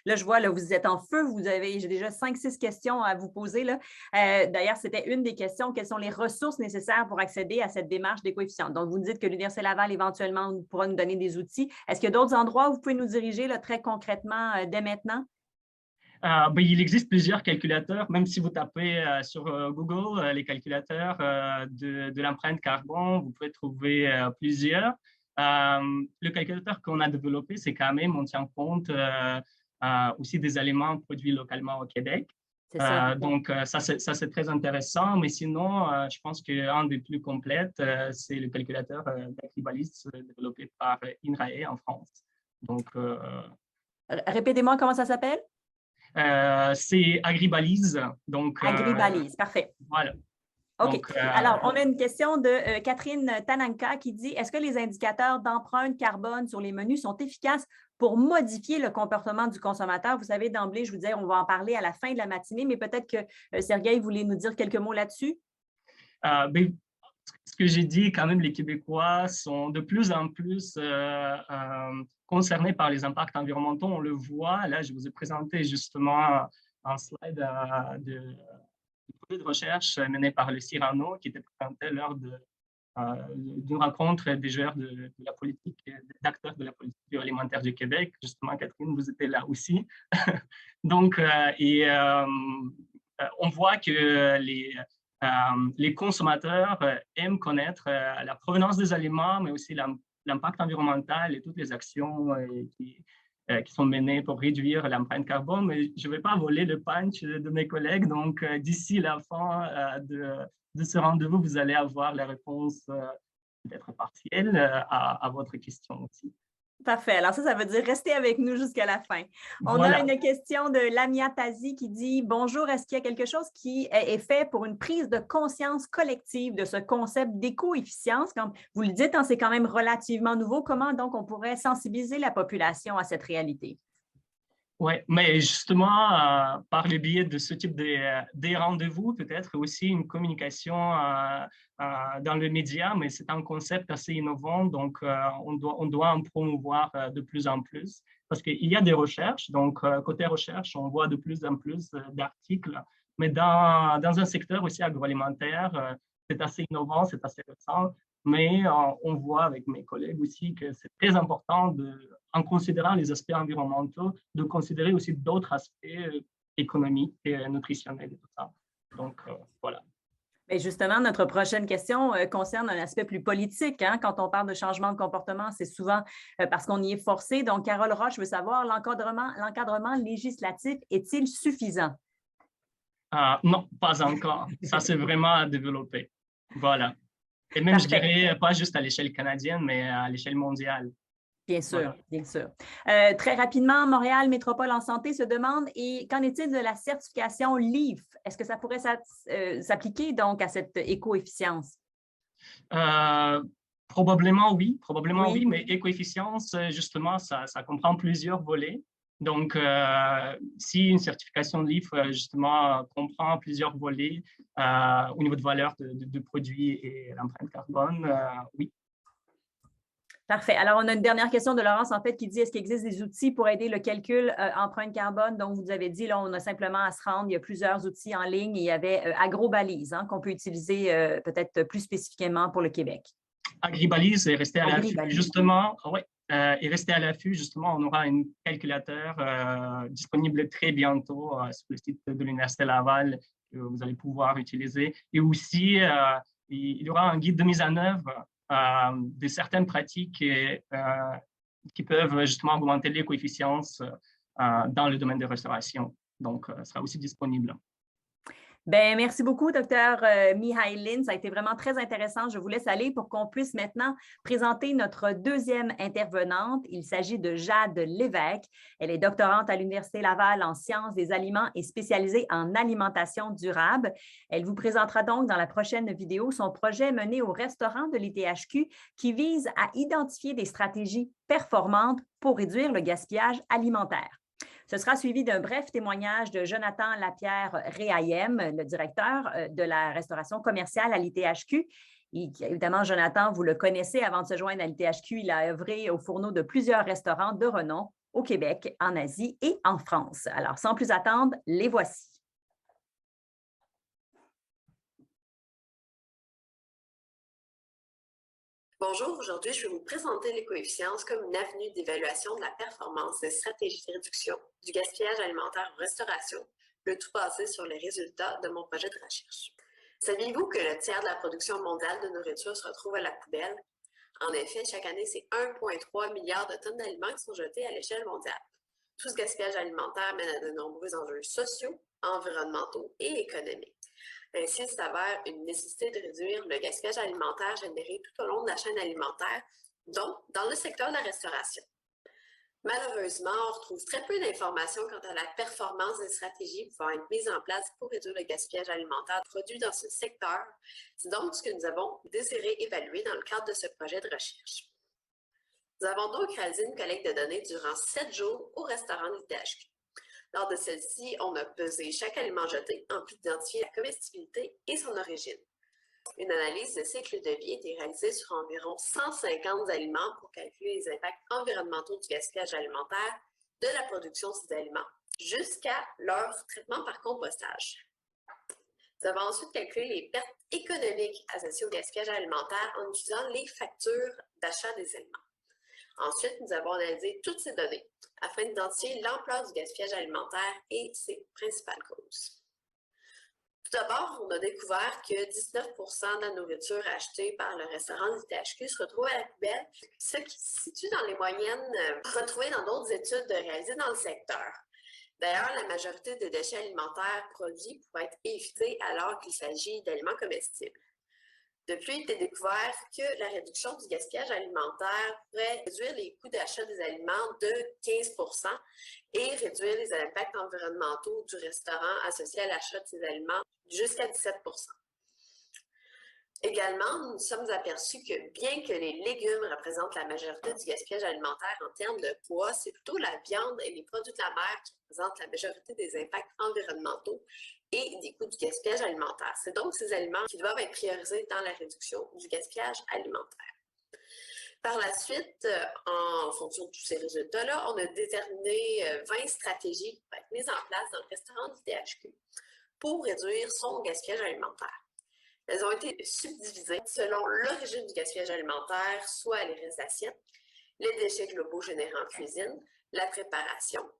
là, je vois, là, vous êtes en feu, j'ai déjà 5-6 questions à vous poser, là. D'ailleurs, c'était une des questions, quelles sont les ressources nécessaires pour accéder à cette démarche d'éco-efficience? Donc, vous nous dites que l'Université Laval, éventuellement, pourra nous donner des outils. Est-ce qu'il y a d'autres endroits où vous pouvez nous diriger là, très concrètement dès maintenant? Il existe plusieurs calculateurs, même si vous tapez sur Google les calculateurs de l'empreinte carbone, vous pouvez trouver plusieurs. Le calculateur qu'on a développé, c'est quand même, on tient compte aussi des aliments produits localement au Québec. C'est ça. Donc, ça, c'est très intéressant. Mais sinon, je pense qu'un des plus complètes, c'est le calculateur d'Agribalis développé par INRAE en France. Donc, répétez-moi comment ça s'appelle? c'est Agribalis. Donc, Agribalis, parfait. Voilà. OK. Donc, alors, on a une question de Catherine Tananka qui dit « Est-ce que les indicateurs d'empreinte carbone sur les menus sont efficaces pour modifier le comportement du consommateur? » Vous savez, d'emblée, je vous disais, on va en parler à la fin de la matinée, mais peut-être que Sergueï voulait nous dire quelques mots là-dessus. Ce que j'ai dit, quand même, les Québécois sont de plus en plus concernés par les impacts environnementaux. On le voit. Là, je vous ai présenté justement un slide du projet de recherche mené par le Cyrano qui était présenté lors d'une rencontre des joueurs de la politique, d'acteurs de la politique alimentaire du Québec. Justement, Catherine, vous étiez là aussi. Donc, on voit que les consommateurs aiment connaître la provenance des aliments, mais aussi l'impact environnemental et toutes les actions qui sont menées pour réduire l'empreinte carbone. Mais je ne vais pas voler le punch de mes collègues. Donc, d'ici la fin de ce rendez-vous, vous allez avoir la réponse peut-être partielle à votre question aussi. Parfait. Alors ça veut dire rester avec nous jusqu'à la fin. On Voilà. a une question de Lamia Tazi qui dit « Bonjour, est-ce qu'il y a quelque chose qui est fait pour une prise de conscience collective de ce concept d'éco-efficience? » Comme vous le dites, c'est quand même relativement nouveau. Comment donc on pourrait sensibiliser la population à cette réalité? Oui, mais justement, par le biais de ce type de rendez-vous, peut-être aussi une communication dans le média, mais c'est un concept assez innovant, donc on doit en promouvoir de plus en plus, parce qu'il y a des recherches, donc côté recherche, on voit de plus en plus d'articles, mais dans un secteur aussi agroalimentaire, c'est assez innovant, c'est assez récent, mais on voit avec mes collègues aussi que c'est très important en considérant les aspects environnementaux, de considérer aussi d'autres aspects économiques et nutritionnels et tout ça. Donc, voilà. Mais justement, notre prochaine question concerne un aspect plus politique. Quand on parle de changement de comportement, c'est souvent parce qu'on y est forcé. Donc, Carole Roche veut savoir, l'encadrement législatif est-il suffisant? Non, pas encore. Ça, c'est vraiment à développer. Voilà. Et même, je dirais, pas juste à l'échelle canadienne, mais à l'échelle mondiale. Bien sûr, voilà. Bien sûr. Très rapidement, Montréal Métropole en santé se demande, et qu'en est-il de la certification LEAF? Est-ce que ça pourrait s'appliquer donc à cette éco-efficience? Probablement oui, mais éco-efficience, justement, ça comprend plusieurs volets. Donc, si une certification LEAF, justement, comprend plusieurs volets au niveau de valeur de produits et l'empreinte carbone, oui. Parfait. Alors, on a une dernière question de Laurence, en fait, qui dit, est-ce qu'il existe des outils pour aider le calcul empreinte carbone? Donc, vous avez dit, là, on a simplement à se rendre, il y a plusieurs outils en ligne. Il y avait Agrobalise, qu'on peut utiliser peut-être plus spécifiquement pour le Québec. Agribalise est resté à l'affût, justement. Oui, est resté à l'affût, justement. On aura un calculateur disponible très bientôt sur le site de l'Université Laval que vous allez pouvoir utiliser. Et aussi, il y aura un guide de mise en œuvre de certaines pratiques qui peuvent justement augmenter l'éco-efficience dans le domaine de restauration. Donc, ça sera aussi disponible. Bien, merci beaucoup, Dr. Mihailin. Ça a été vraiment très intéressant. Je vous laisse aller pour qu'on puisse maintenant présenter notre deuxième intervenante. Il s'agit de Jade Lévesque. Elle est doctorante à l'Université Laval en sciences des aliments et spécialisée en alimentation durable. Elle vous présentera donc dans la prochaine vidéo son projet mené au restaurant de l'ITHQ qui vise à identifier des stratégies performantes pour réduire le gaspillage alimentaire. Ce sera suivi d'un bref témoignage de Jonathan Lapierre-Réaillem, le directeur de la restauration commerciale à l'ITHQ. Évidemment, Jonathan, vous le connaissez avant de se joindre à l'ITHQ. Il a œuvré au fourneau de plusieurs restaurants de renom au Québec, en Asie et en France. Alors, sans plus attendre, les voici. Bonjour, aujourd'hui, je vais vous présenter l'éco-efficience comme une avenue d'évaluation de la performance des stratégies de réduction du gaspillage alimentaire en restauration, le tout basé sur les résultats de mon projet de recherche. Saviez-vous que le tiers de la production mondiale de nourriture se retrouve à la poubelle? En effet, chaque année, c'est 1,3 milliard de tonnes d'aliments qui sont jetés à l'échelle mondiale. Tout ce gaspillage alimentaire mène à de nombreux enjeux sociaux, environnementaux et économiques. Ainsi, il s'avère une nécessité de réduire le gaspillage alimentaire généré tout au long de la chaîne alimentaire, dont dans le secteur de la restauration. Malheureusement, on retrouve très peu d'informations quant à la performance des stratégies pouvant être mises en place pour réduire le gaspillage alimentaire produit dans ce secteur. C'est donc ce que nous avons désiré évaluer dans le cadre de ce projet de recherche. Nous avons donc réalisé une collecte de données durant 7 jours au restaurant de l'ITHQ. Lors de celle-ci, on a pesé chaque aliment jeté en plus d'identifier la comestibilité et son origine. Une analyse de cycle de vie a été réalisée sur environ 150 aliments pour calculer les impacts environnementaux du gaspillage alimentaire de la production de ces aliments jusqu'à leur traitement par compostage. Nous avons ensuite calculé les pertes économiques associées au gaspillage alimentaire en utilisant les factures d'achat des aliments. Ensuite, nous avons analysé toutes ces données afin d'identifier l'ampleur du gaspillage alimentaire et ses principales causes. Tout d'abord, on a découvert que 19% de la nourriture achetée par le restaurant du THQ se retrouve à la poubelle, ce qui se situe dans les moyennes retrouvées dans d'autres études réalisées dans le secteur. D'ailleurs, la majorité des déchets alimentaires produits pourraient être évités alors qu'il s'agit d'aliments comestibles. De plus, il a été découvert que la réduction du gaspillage alimentaire pourrait réduire les coûts d'achat des aliments de 15% et réduire les impacts environnementaux du restaurant associés à l'achat de ces aliments jusqu'à 17%. Également, nous nous sommes aperçus que bien que les légumes représentent la majorité du gaspillage alimentaire en termes de poids, c'est plutôt la viande et les produits de la mer qui représentent la majorité des impacts environnementaux et des coûts du gaspillage alimentaire. C'est donc ces aliments qui doivent être priorisés dans la réduction du gaspillage alimentaire. Par la suite, en fonction de tous ces résultats-là, on a déterminé 20 stratégies qui vont être mises en place dans le restaurant du THQ pour réduire son gaspillage alimentaire. Elles ont été subdivisées selon l'origine du gaspillage alimentaire, soit les restes d'assiettes, les déchets globaux générés en cuisine, la préparation,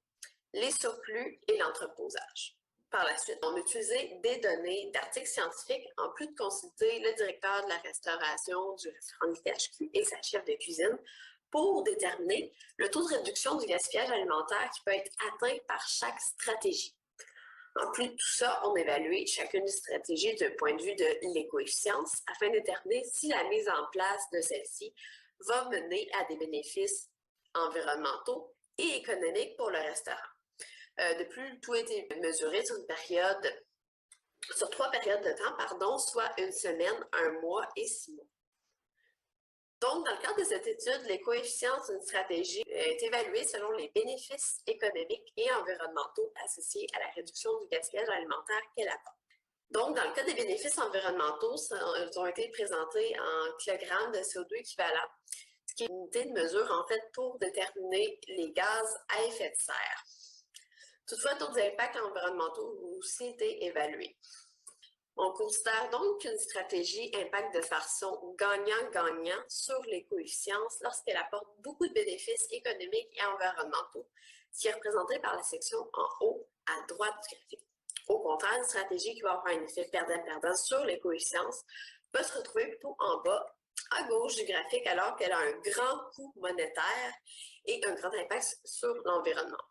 les surplus et l'entreposage. Par la suite, on a utilisé des données d'articles scientifiques en plus de consulter le directeur de la restauration du restaurant du THQ et sa chef de cuisine pour déterminer le taux de réduction du gaspillage alimentaire qui peut être atteint par chaque stratégie. En plus de tout ça, on a évalué chacune des stratégies d'un point de vue de l'éco-efficience afin de déterminer si la mise en place de celle-ci va mener à des bénéfices environnementaux et économiques pour le restaurant. De plus, tout a été mesuré sur sur 3 périodes de temps, soit une semaine, 1 mois et 6 mois. Donc, dans le cadre de cette étude, l'éco-efficience d'une stratégie est évaluée selon les bénéfices économiques et environnementaux associés à la réduction du gaspillage alimentaire qu'elle apporte. Donc, dans le cas des bénéfices environnementaux, ils ont été présentés en kilogrammes de CO2 équivalent, ce qui est une unité de mesure en fait pour déterminer les gaz à effet de serre. Toutefois, d'autres impacts environnementaux ont aussi été évalués. On considère donc qu'une stratégie impact de façon gagnant-gagnant sur l'éco-efficience lorsqu'elle apporte beaucoup de bénéfices économiques et environnementaux, ce qui est représenté par la section en haut à droite du graphique. Au contraire, une stratégie qui va avoir un effet perdant-perdant sur l'éco-efficience peut se retrouver plutôt en bas à gauche du graphique alors qu'elle a un grand coût monétaire et un grand impact sur l'environnement.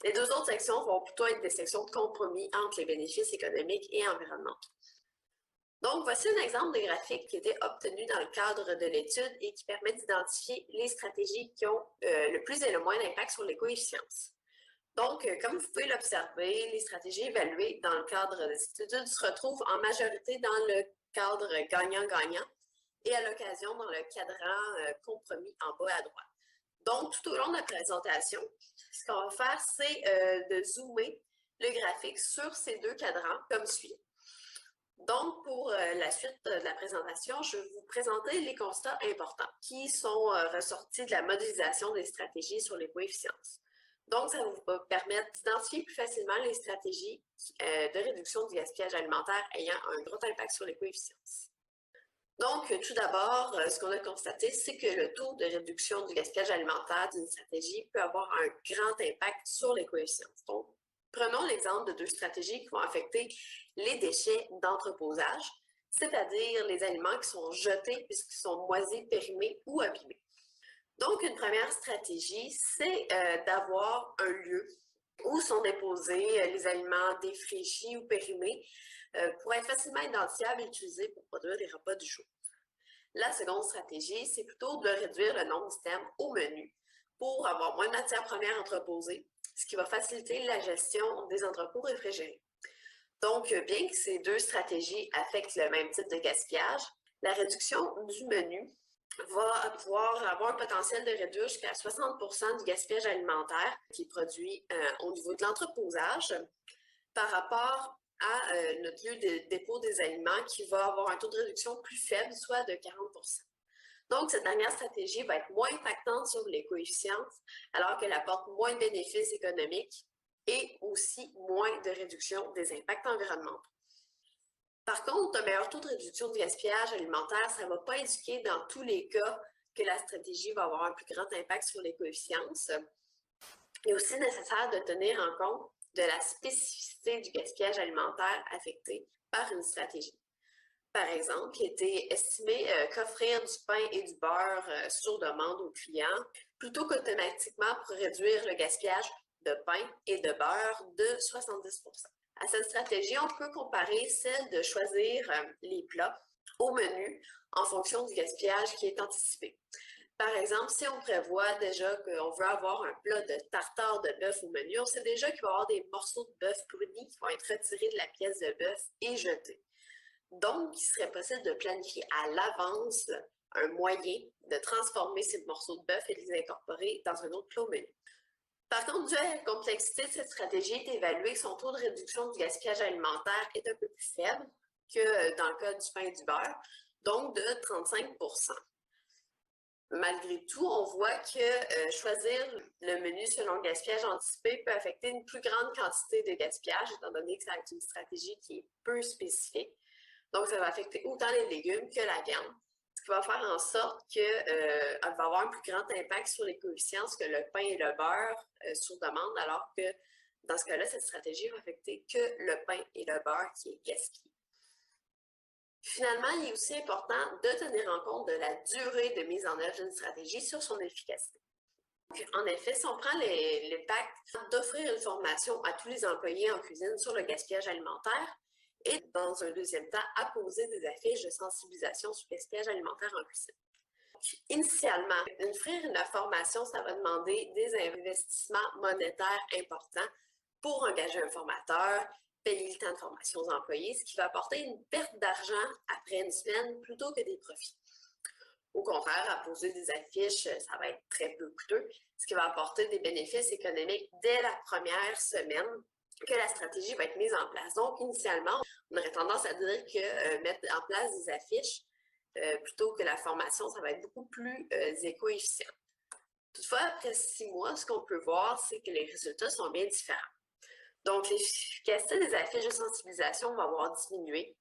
Les deux autres sections vont plutôt être des sections de compromis entre les bénéfices économiques et environnementaux. Donc, voici un exemple de graphique qui a été obtenu dans le cadre de l'étude et qui permet d'identifier les stratégies qui ont le plus et le moins d'impact sur l'éco-efficience. Donc, comme vous pouvez l'observer, les stratégies évaluées dans le cadre de cette étude se retrouvent en majorité dans le cadre gagnant-gagnant et à l'occasion dans le cadran compromis en bas à droite. Donc, tout au long de la présentation, ce qu'on va faire, c'est de zoomer le graphique sur ces deux cadrans comme suit. Donc, pour la suite de la présentation, je vais vous présenter les constats importants qui sont ressortis de la modélisation des stratégies sur l'éco-efficience. Donc, ça va vous permettre d'identifier plus facilement les stratégies de réduction du gaspillage alimentaire ayant un gros impact sur l'éco-efficience. Donc, tout d'abord, ce qu'on a constaté, c'est que le taux de réduction du gaspillage alimentaire d'une stratégie peut avoir un grand impact sur les coefficients. Donc, prenons l'exemple de 2 stratégies qui vont affecter les déchets d'entreposage, c'est-à-dire les aliments qui sont jetés puisqu'ils sont moisis, périmés ou abîmés. Donc, une première stratégie, c'est d'avoir un lieu où sont déposés les aliments défraîchis ou périmés pour être facilement identifiables et utilisés pour produire les repas du jour. La seconde stratégie, c'est plutôt de réduire le nombre d'items au menu pour avoir moins de matières premières entreposées, ce qui va faciliter la gestion des entrepôts réfrigérés. Donc, bien que ces 2 stratégies affectent le même type de gaspillage, la réduction du menu va pouvoir avoir un potentiel de réduire jusqu'à 60% du gaspillage alimentaire qui est produit au niveau de l'entreposage par rapport à notre lieu de dépôt des aliments qui va avoir un taux de réduction plus faible, soit de 40%. Donc, cette dernière stratégie va être moins impactante sur les coefficients, alors qu'elle apporte moins de bénéfices économiques et aussi moins de réduction des impacts environnementaux. Par contre, un meilleur taux de réduction du gaspillage alimentaire, ça ne va pas indiquer dans tous les cas que la stratégie va avoir un plus grand impact sur les coefficients. Il est aussi nécessaire de tenir en compte de la spécificité du gaspillage alimentaire affecté par une stratégie. Par exemple, il était estimé qu'offrir du pain et du beurre sur demande aux clients, plutôt qu'automatiquement pour réduire le gaspillage de pain et de beurre de 70%. À cette stratégie, on peut comparer celle de choisir les plats au menu en fonction du gaspillage qui est anticipé. Par exemple, si on prévoit déjà qu'on veut avoir un plat de tartare de bœuf au menu, on sait déjà qu'il va y avoir des morceaux de bœuf brunis qui vont être retirés de la pièce de bœuf et jetés. Donc, il serait possible de planifier à l'avance un moyen de transformer ces morceaux de bœuf et de les incorporer dans un autre plat au menu. Par contre, dû à la complexité de cette stratégie, est évalué que son taux de réduction du gaspillage alimentaire est un peu plus faible que dans le cas du pain et du beurre, donc de 35%. Malgré tout, on voit que choisir le menu selon le gaspillage anticipé peut affecter une plus grande quantité de gaspillage, étant donné que c'est une stratégie qui est peu spécifique. Donc, ça va affecter autant les légumes que la viande, ce qui va faire en sorte qu'elle va avoir un plus grand impact sur les coefficients que le pain et le beurre sur demande, alors que dans ce cas-là, cette stratégie va affecter que le pain et le beurre qui est gaspillé. Finalement, il est aussi important de tenir en compte de la durée de mise en œuvre d'une stratégie sur son efficacité. Donc, en effet, si on prend l'impact d'offrir une formation à tous les employés en cuisine sur le gaspillage alimentaire, et dans un deuxième temps, apposer des affiches de sensibilisation sur le gaspillage alimentaire en cuisine. Donc, initialement, offrir une formation, ça va demander des investissements monétaires importants pour engager un formateur, payer le temps de formation aux employés, ce qui va apporter une perte d'argent après une semaine plutôt que des profits. Au contraire, apposer des affiches, ça va être très peu coûteux, ce qui va apporter des bénéfices économiques dès la première semaine que la stratégie va être mise en place. Donc, initialement, on aurait tendance à dire que mettre en place des affiches plutôt que la formation, ça va être beaucoup plus éco-efficient. Toutefois, après 6 mois, ce qu'on peut voir, c'est que les résultats sont bien différents. Donc, l'efficacité des affiches de sensibilisation va avoir diminué.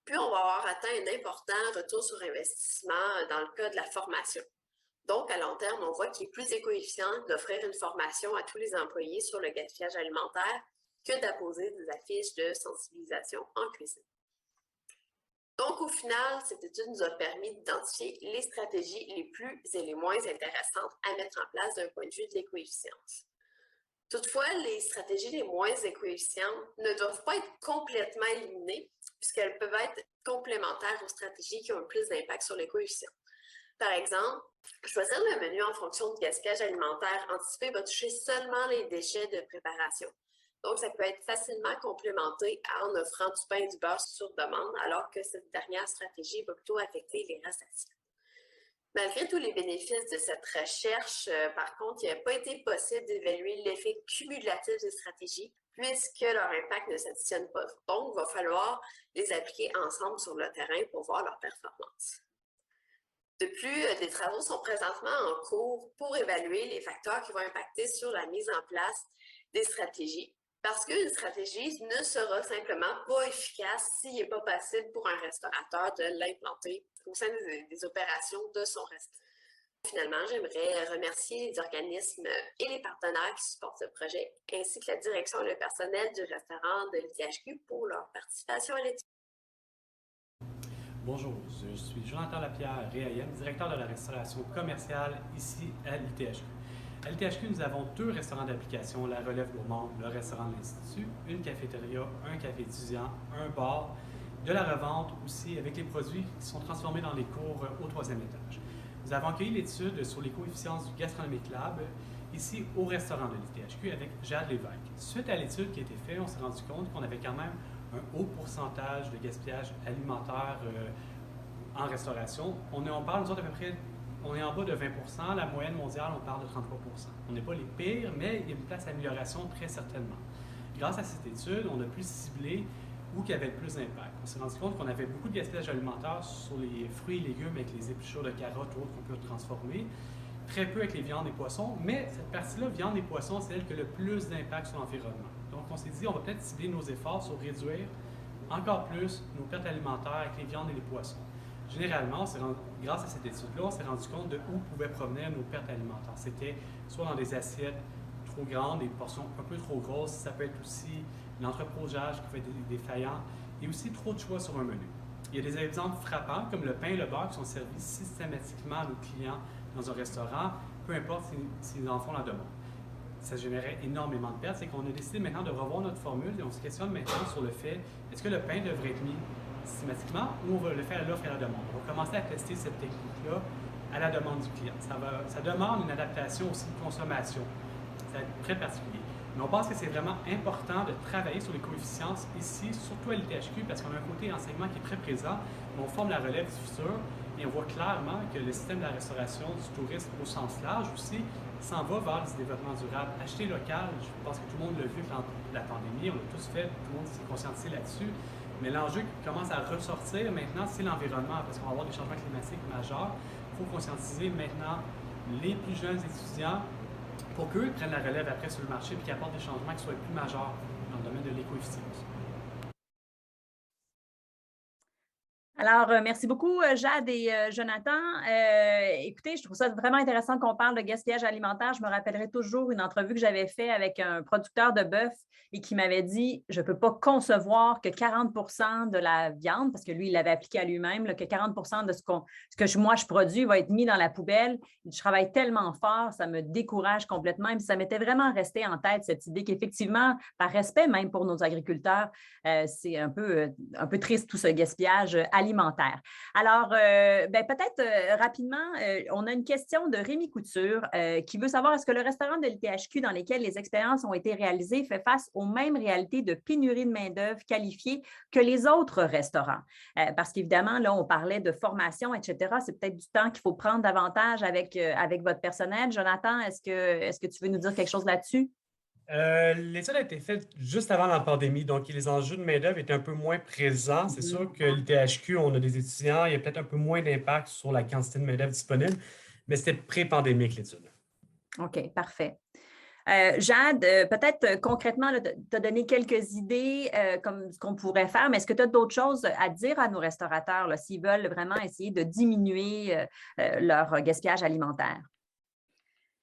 Puis, on va avoir atteint un important retour sur investissement dans le cas de la formation. Donc, à long terme, on voit qu'il est plus éco-efficient d'offrir une formation à tous les employés sur le gaspillage alimentaire que d'apposer des affiches de sensibilisation en cuisine. Donc, au final, cette étude nous a permis d'identifier les stratégies les plus et les moins intéressantes à mettre en place d'un point de vue de l'éco-efficience. Toutefois, les stratégies les moins éco-efficientes ne doivent pas être complètement éliminées puisqu'elles peuvent être complémentaires aux stratégies qui ont le plus d'impact sur l'éco-efficience. Par exemple, choisir le menu en fonction du gaspillage alimentaire anticipé va toucher seulement les déchets de préparation. Donc, ça peut être facilement complémenté en offrant du pain et du beurre sur demande, alors que cette dernière stratégie va plutôt affecter les restes assiettes. Malgré tous les bénéfices de cette recherche, par contre, il n'a pas été possible d'évaluer l'effet cumulatif des stratégies puisque leur impact ne s'additionne pas. Donc, il va falloir les appliquer ensemble sur le terrain pour voir leur performance. De plus, des travaux sont présentement en cours pour évaluer les facteurs qui vont impacter sur la mise en place des stratégies. Parce qu'une stratégie ne sera simplement pas efficace s'il n'est pas possible pour un restaurateur de l'implanter au sein des opérations de son restaurant. Finalement, j'aimerais remercier les organismes et les partenaires qui supportent ce projet, ainsi que la direction et le personnel du restaurant de l'ITHQ pour leur participation à l'étude. Bonjour, je suis Jonathan Lapierre Réaïem, directeur de la restauration commerciale ici à l'ITHQ. À l'ITHQ, nous avons 2 restaurants d'application, la Relève Gourmande, le restaurant de l'Institut, une cafétéria, un café étudiant, un bar, de la revente aussi avec les produits qui sont transformés dans les cours au 3e étage. Nous avons accueilli l'étude sur les coefficiences du Gastronomic Lab ici au restaurant de l'ITHQ avec Jade Lévesque. Suite à l'étude qui a été faite, on s'est rendu compte qu'on avait quand même un haut pourcentage de gaspillage alimentaire en restauration. On parle, nous autres, à peu près, on est en bas de 20 %. La moyenne mondiale, on parle de 33 %. On n'est pas les pires, mais il y a une place d'amélioration très certainement. Grâce à cette étude, on a pu cibler où il y avait le plus d'impact. On s'est rendu compte qu'on avait beaucoup de gaspillage alimentaire sur les fruits et légumes avec les épluchures de carottes ou autres qu'on peut transformer, très peu avec les viandes et poissons, mais cette partie-là, viande et poissons, c'est elle qui a le plus d'impact sur l'environnement. Donc, on s'est dit, on va peut-être cibler nos efforts sur réduire encore plus nos pertes alimentaires avec les viandes et les poissons. Généralement, grâce à cette étude-là, on s'est rendu compte de où pouvaient provenir nos pertes alimentaires. C'était soit dans des assiettes trop grandes, des portions un peu trop grosses, ça peut être aussi l'entreposage qui peut être défaillant, et aussi trop de choix sur un menu. Il y a des exemples frappants, comme le pain et le beurre, qui sont servis systématiquement à nos clients dans un restaurant, peu importe s'ils en font la demande. Ça générait énormément de pertes. C'est qu'on a décidé maintenant de revoir notre formule et on se questionne maintenant sur le fait, est-ce que le pain devrait être mis systématiquement ou on va le faire à l'offre et à la demande? On va commencer à tester cette technique-là à la demande du client. Ça demande une adaptation aussi de consommation. Ça va être très particulier. Mais on pense que c'est vraiment important de travailler sur les coefficients ici, surtout à l'ITHQ, parce qu'on a un côté enseignement qui est très présent, mais on forme la relève du futur et on voit clairement que le système de la restauration, du tourisme au sens large aussi, s'en va vers le développement durable. Acheter local, je pense que tout le monde l'a vu avec la pandémie, on l'a tous fait, tout le monde s'est conscientisé là-dessus. Mais l'enjeu qui commence à ressortir maintenant, c'est l'environnement, parce qu'on va avoir des changements climatiques majeurs. Il faut conscientiser maintenant les plus jeunes étudiants pour qu'eux prennent la relève après sur le marché et qu'ils apportent des changements qui soient plus majeurs dans le domaine de l'éco-efficience. Alors, merci beaucoup, Jade et Jonathan. Écoutez, je trouve ça vraiment intéressant qu'on parle de gaspillage alimentaire. Je me rappellerai toujours une entrevue que j'avais faite avec un producteur de bœuf et qui m'avait dit « Je ne peux pas concevoir que 40 % de la viande, parce que lui, il l'avait appliqué à lui-même, que 40 % de ce que moi, je produis va être mis dans la poubelle. Je travaille tellement fort, ça me décourage complètement. » Et ça m'était vraiment resté en tête, cette idée qu'effectivement, par respect même pour nos agriculteurs, c'est un peu triste tout ce gaspillage alimentaire. Alors, peut-être rapidement, on a une question de Rémi Couture qui veut savoir est-ce que le restaurant de l'ITHQ dans lesquels les expériences ont été réalisées fait face aux mêmes réalités de pénurie de main-d'œuvre qualifiée que les autres restaurants? Parce qu'évidemment, là, on parlait de formation, etc. C'est peut-être du temps qu'il faut prendre davantage avec votre personnel. Jonathan, est-ce que tu veux nous dire quelque chose là-dessus? L'étude a été faite juste avant la pandémie, donc les enjeux de main-d'œuvre étaient un peu moins présents. C'est sûr que l'ITHQ, on a des étudiants, il y a peut-être un peu moins d'impact sur la quantité de main-d'œuvre disponible, mais c'était pré-pandémique l'étude. OK, parfait. Jade, peut-être concrètement, tu as donné quelques idées comme ce qu'on pourrait faire, mais est-ce que tu as d'autres choses à dire à nos restaurateurs s'ils veulent vraiment essayer de diminuer leur gaspillage alimentaire?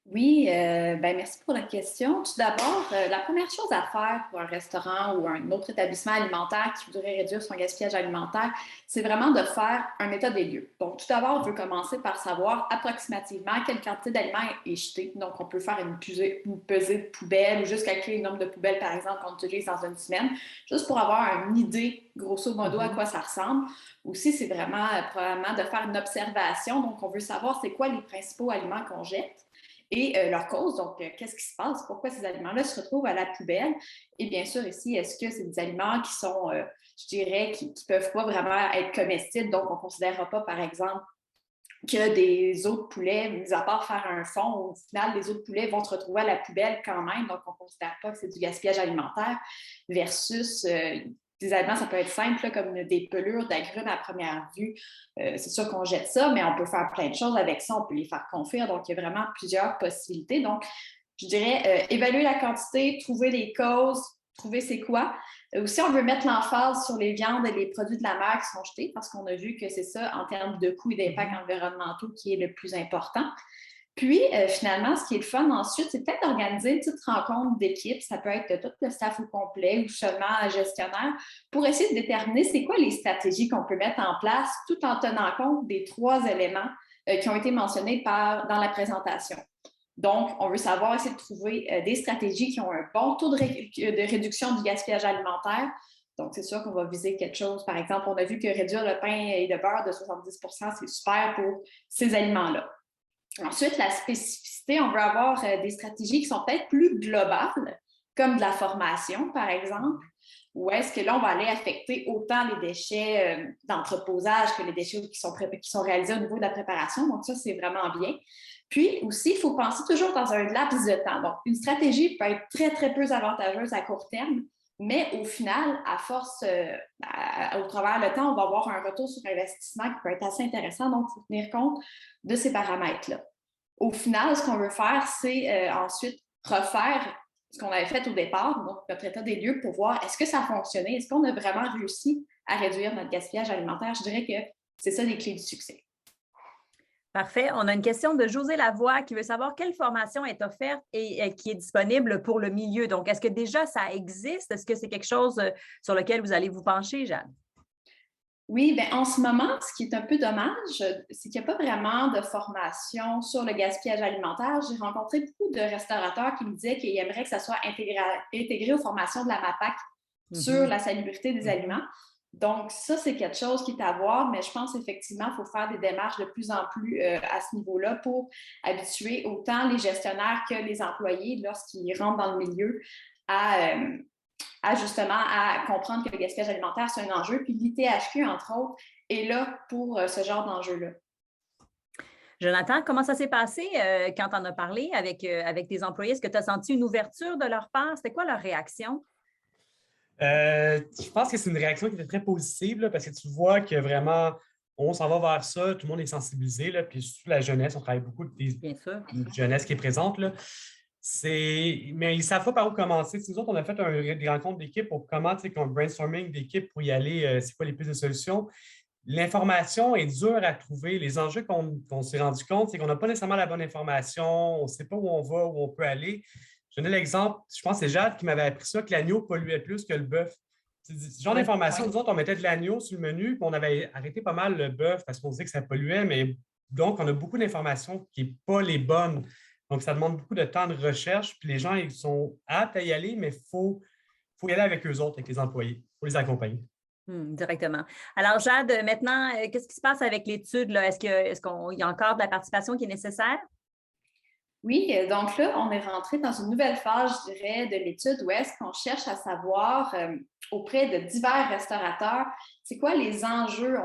Oui, merci pour la question. Tout d'abord, la première chose à faire pour un restaurant ou un autre établissement alimentaire qui voudrait réduire son gaspillage alimentaire, c'est vraiment de faire un état des lieux. Donc, tout d'abord, on veut commencer par savoir approximativement quelle quantité d'aliments est jetée. Donc, on peut faire une pesée de poubelles ou juste calculer le nombre de poubelles, par exemple, qu'on utilise dans une semaine, juste pour avoir une idée, grosso modo, à quoi ça ressemble. Aussi, c'est vraiment probablement de faire une observation. Donc, on veut savoir c'est quoi les principaux aliments qu'on jette et leur cause. Donc, qu'est-ce qui se passe? Pourquoi ces aliments-là se retrouvent à la poubelle? Et bien sûr, ici, est-ce que c'est des aliments qui sont, je dirais, qui ne peuvent pas vraiment être comestibles? Donc, on ne considérera pas, par exemple, que des os de poulet, mis à part faire un fond, au final, les os de poulet vont se retrouver à la poubelle quand même. Donc, on ne considère pas que c'est du gaspillage alimentaire versus des aliments, ça peut être simple, là, comme des pelures d'agrumes à première vue. C'est sûr qu'on jette ça, mais on peut faire plein de choses avec ça. On peut les faire confire. Donc, il y a vraiment plusieurs possibilités. Donc, je dirais évaluer la quantité, trouver les causes, trouver c'est quoi. Aussi, on veut mettre l'emphase sur les viandes et les produits de la mer qui sont jetés parce qu'on a vu que c'est ça, en termes de coûts et d'impacts environnementaux, qui est le plus important. Puis, finalement, ce qui est le fun ensuite, c'est peut-être d'organiser une petite rencontre d'équipe. Ça peut être tout le staff au complet ou seulement un gestionnaire pour essayer de déterminer c'est quoi les stratégies qu'on peut mettre en place tout en tenant compte des 3 éléments qui ont été mentionnés dans la présentation. Donc, on veut savoir, essayer de trouver des stratégies qui ont un bon taux de réduction du gaspillage alimentaire. Donc, c'est sûr qu'on va viser quelque chose. Par exemple, on a vu que réduire le pain et le beurre de 70 % c'est super pour ces aliments-là. Ensuite, la spécificité, on veut avoir des stratégies qui sont peut-être plus globales, comme de la formation, par exemple, où est-ce que là, on va aller affecter autant les déchets d'entreposage que les déchets qui sont réalisés au niveau de la préparation. Donc, ça, c'est vraiment bien. Puis aussi, il faut penser toujours dans un laps de temps. Donc, une stratégie peut être très, très peu avantageuse à court terme, mais au final, à force, au travers le temps, on va avoir un retour sur investissement qui peut être assez intéressant. Donc, il faut tenir compte de ces paramètres-là. Au final, ce qu'on veut faire, c'est ensuite refaire ce qu'on avait fait au départ, donc notre état des lieux, pour voir est-ce que ça a fonctionné, est-ce qu'on a vraiment réussi à réduire notre gaspillage alimentaire. Je dirais que c'est ça les clés du succès. Parfait. On a une question de José Lavoie qui veut savoir quelle formation est offerte et qui est disponible pour le milieu. Donc, est-ce que déjà ça existe? Est-ce que c'est quelque chose sur lequel vous allez vous pencher, Jade? Oui, bien, en ce moment, ce qui est un peu dommage, c'est qu'il n'y a pas vraiment de formation sur le gaspillage alimentaire. J'ai rencontré beaucoup de restaurateurs qui me disaient qu'ils aimeraient que ça soit intégré aux formations de la MAPAC sur la salubrité des aliments. Donc, ça, c'est quelque chose qui est à voir, mais je pense effectivement qu'il faut faire des démarches de plus en plus à ce niveau-là pour habituer autant les gestionnaires que les employés, lorsqu'ils rentrent dans le milieu, justement à comprendre que le gaspillage alimentaire, c'est un enjeu. Puis l'ITHQ, entre autres, est là pour ce genre d'enjeu-là. Jonathan, comment ça s'est passé quand tu en as parlé avec tes employés? Est-ce que tu as senti une ouverture de leur part? C'était quoi leur réaction? Je pense que c'est une réaction qui était très positive là, parce que tu vois que vraiment, on s'en va vers ça, tout le monde est sensibilisé, là, puis surtout la jeunesse, on travaille beaucoup avec des jeunesse qui est présente. Là. Mais ils ne savent pas par où commencer. Nous autres, on a fait des rencontres d'équipe pour comment, qu'on brainstorming d'équipe pour y aller, c'est quoi les pistes de solutions. L'information est dure à trouver. Les enjeux qu'on s'est rendu compte, c'est qu'on n'a pas nécessairement la bonne information, on ne sait pas où on va, où on peut aller. Je donnais l'exemple, je pense que c'est Jade qui m'avait appris ça, que l'agneau polluait plus que le bœuf. C'est ce genre d'information, nous autres, on mettait de l'agneau sur le menu, puis on avait arrêté pas mal le bœuf parce qu'on disait que ça polluait, mais donc on a beaucoup d'informations qui ne sont pas les bonnes. Donc, ça demande beaucoup de temps de recherche, puis les gens, ils sont aptes à y aller, mais il faut y aller avec eux autres, avec les employés. Il faut les accompagner. Directement. Alors, Jade, maintenant, qu'est-ce qui se passe avec l'étude? Est-ce qu'il y a encore de la participation qui est nécessaire? Oui, donc là, on est rentré dans une nouvelle phase, je dirais, de l'étude où est-ce qu'on cherche à savoir auprès de divers restaurateurs, c'est quoi les enjeux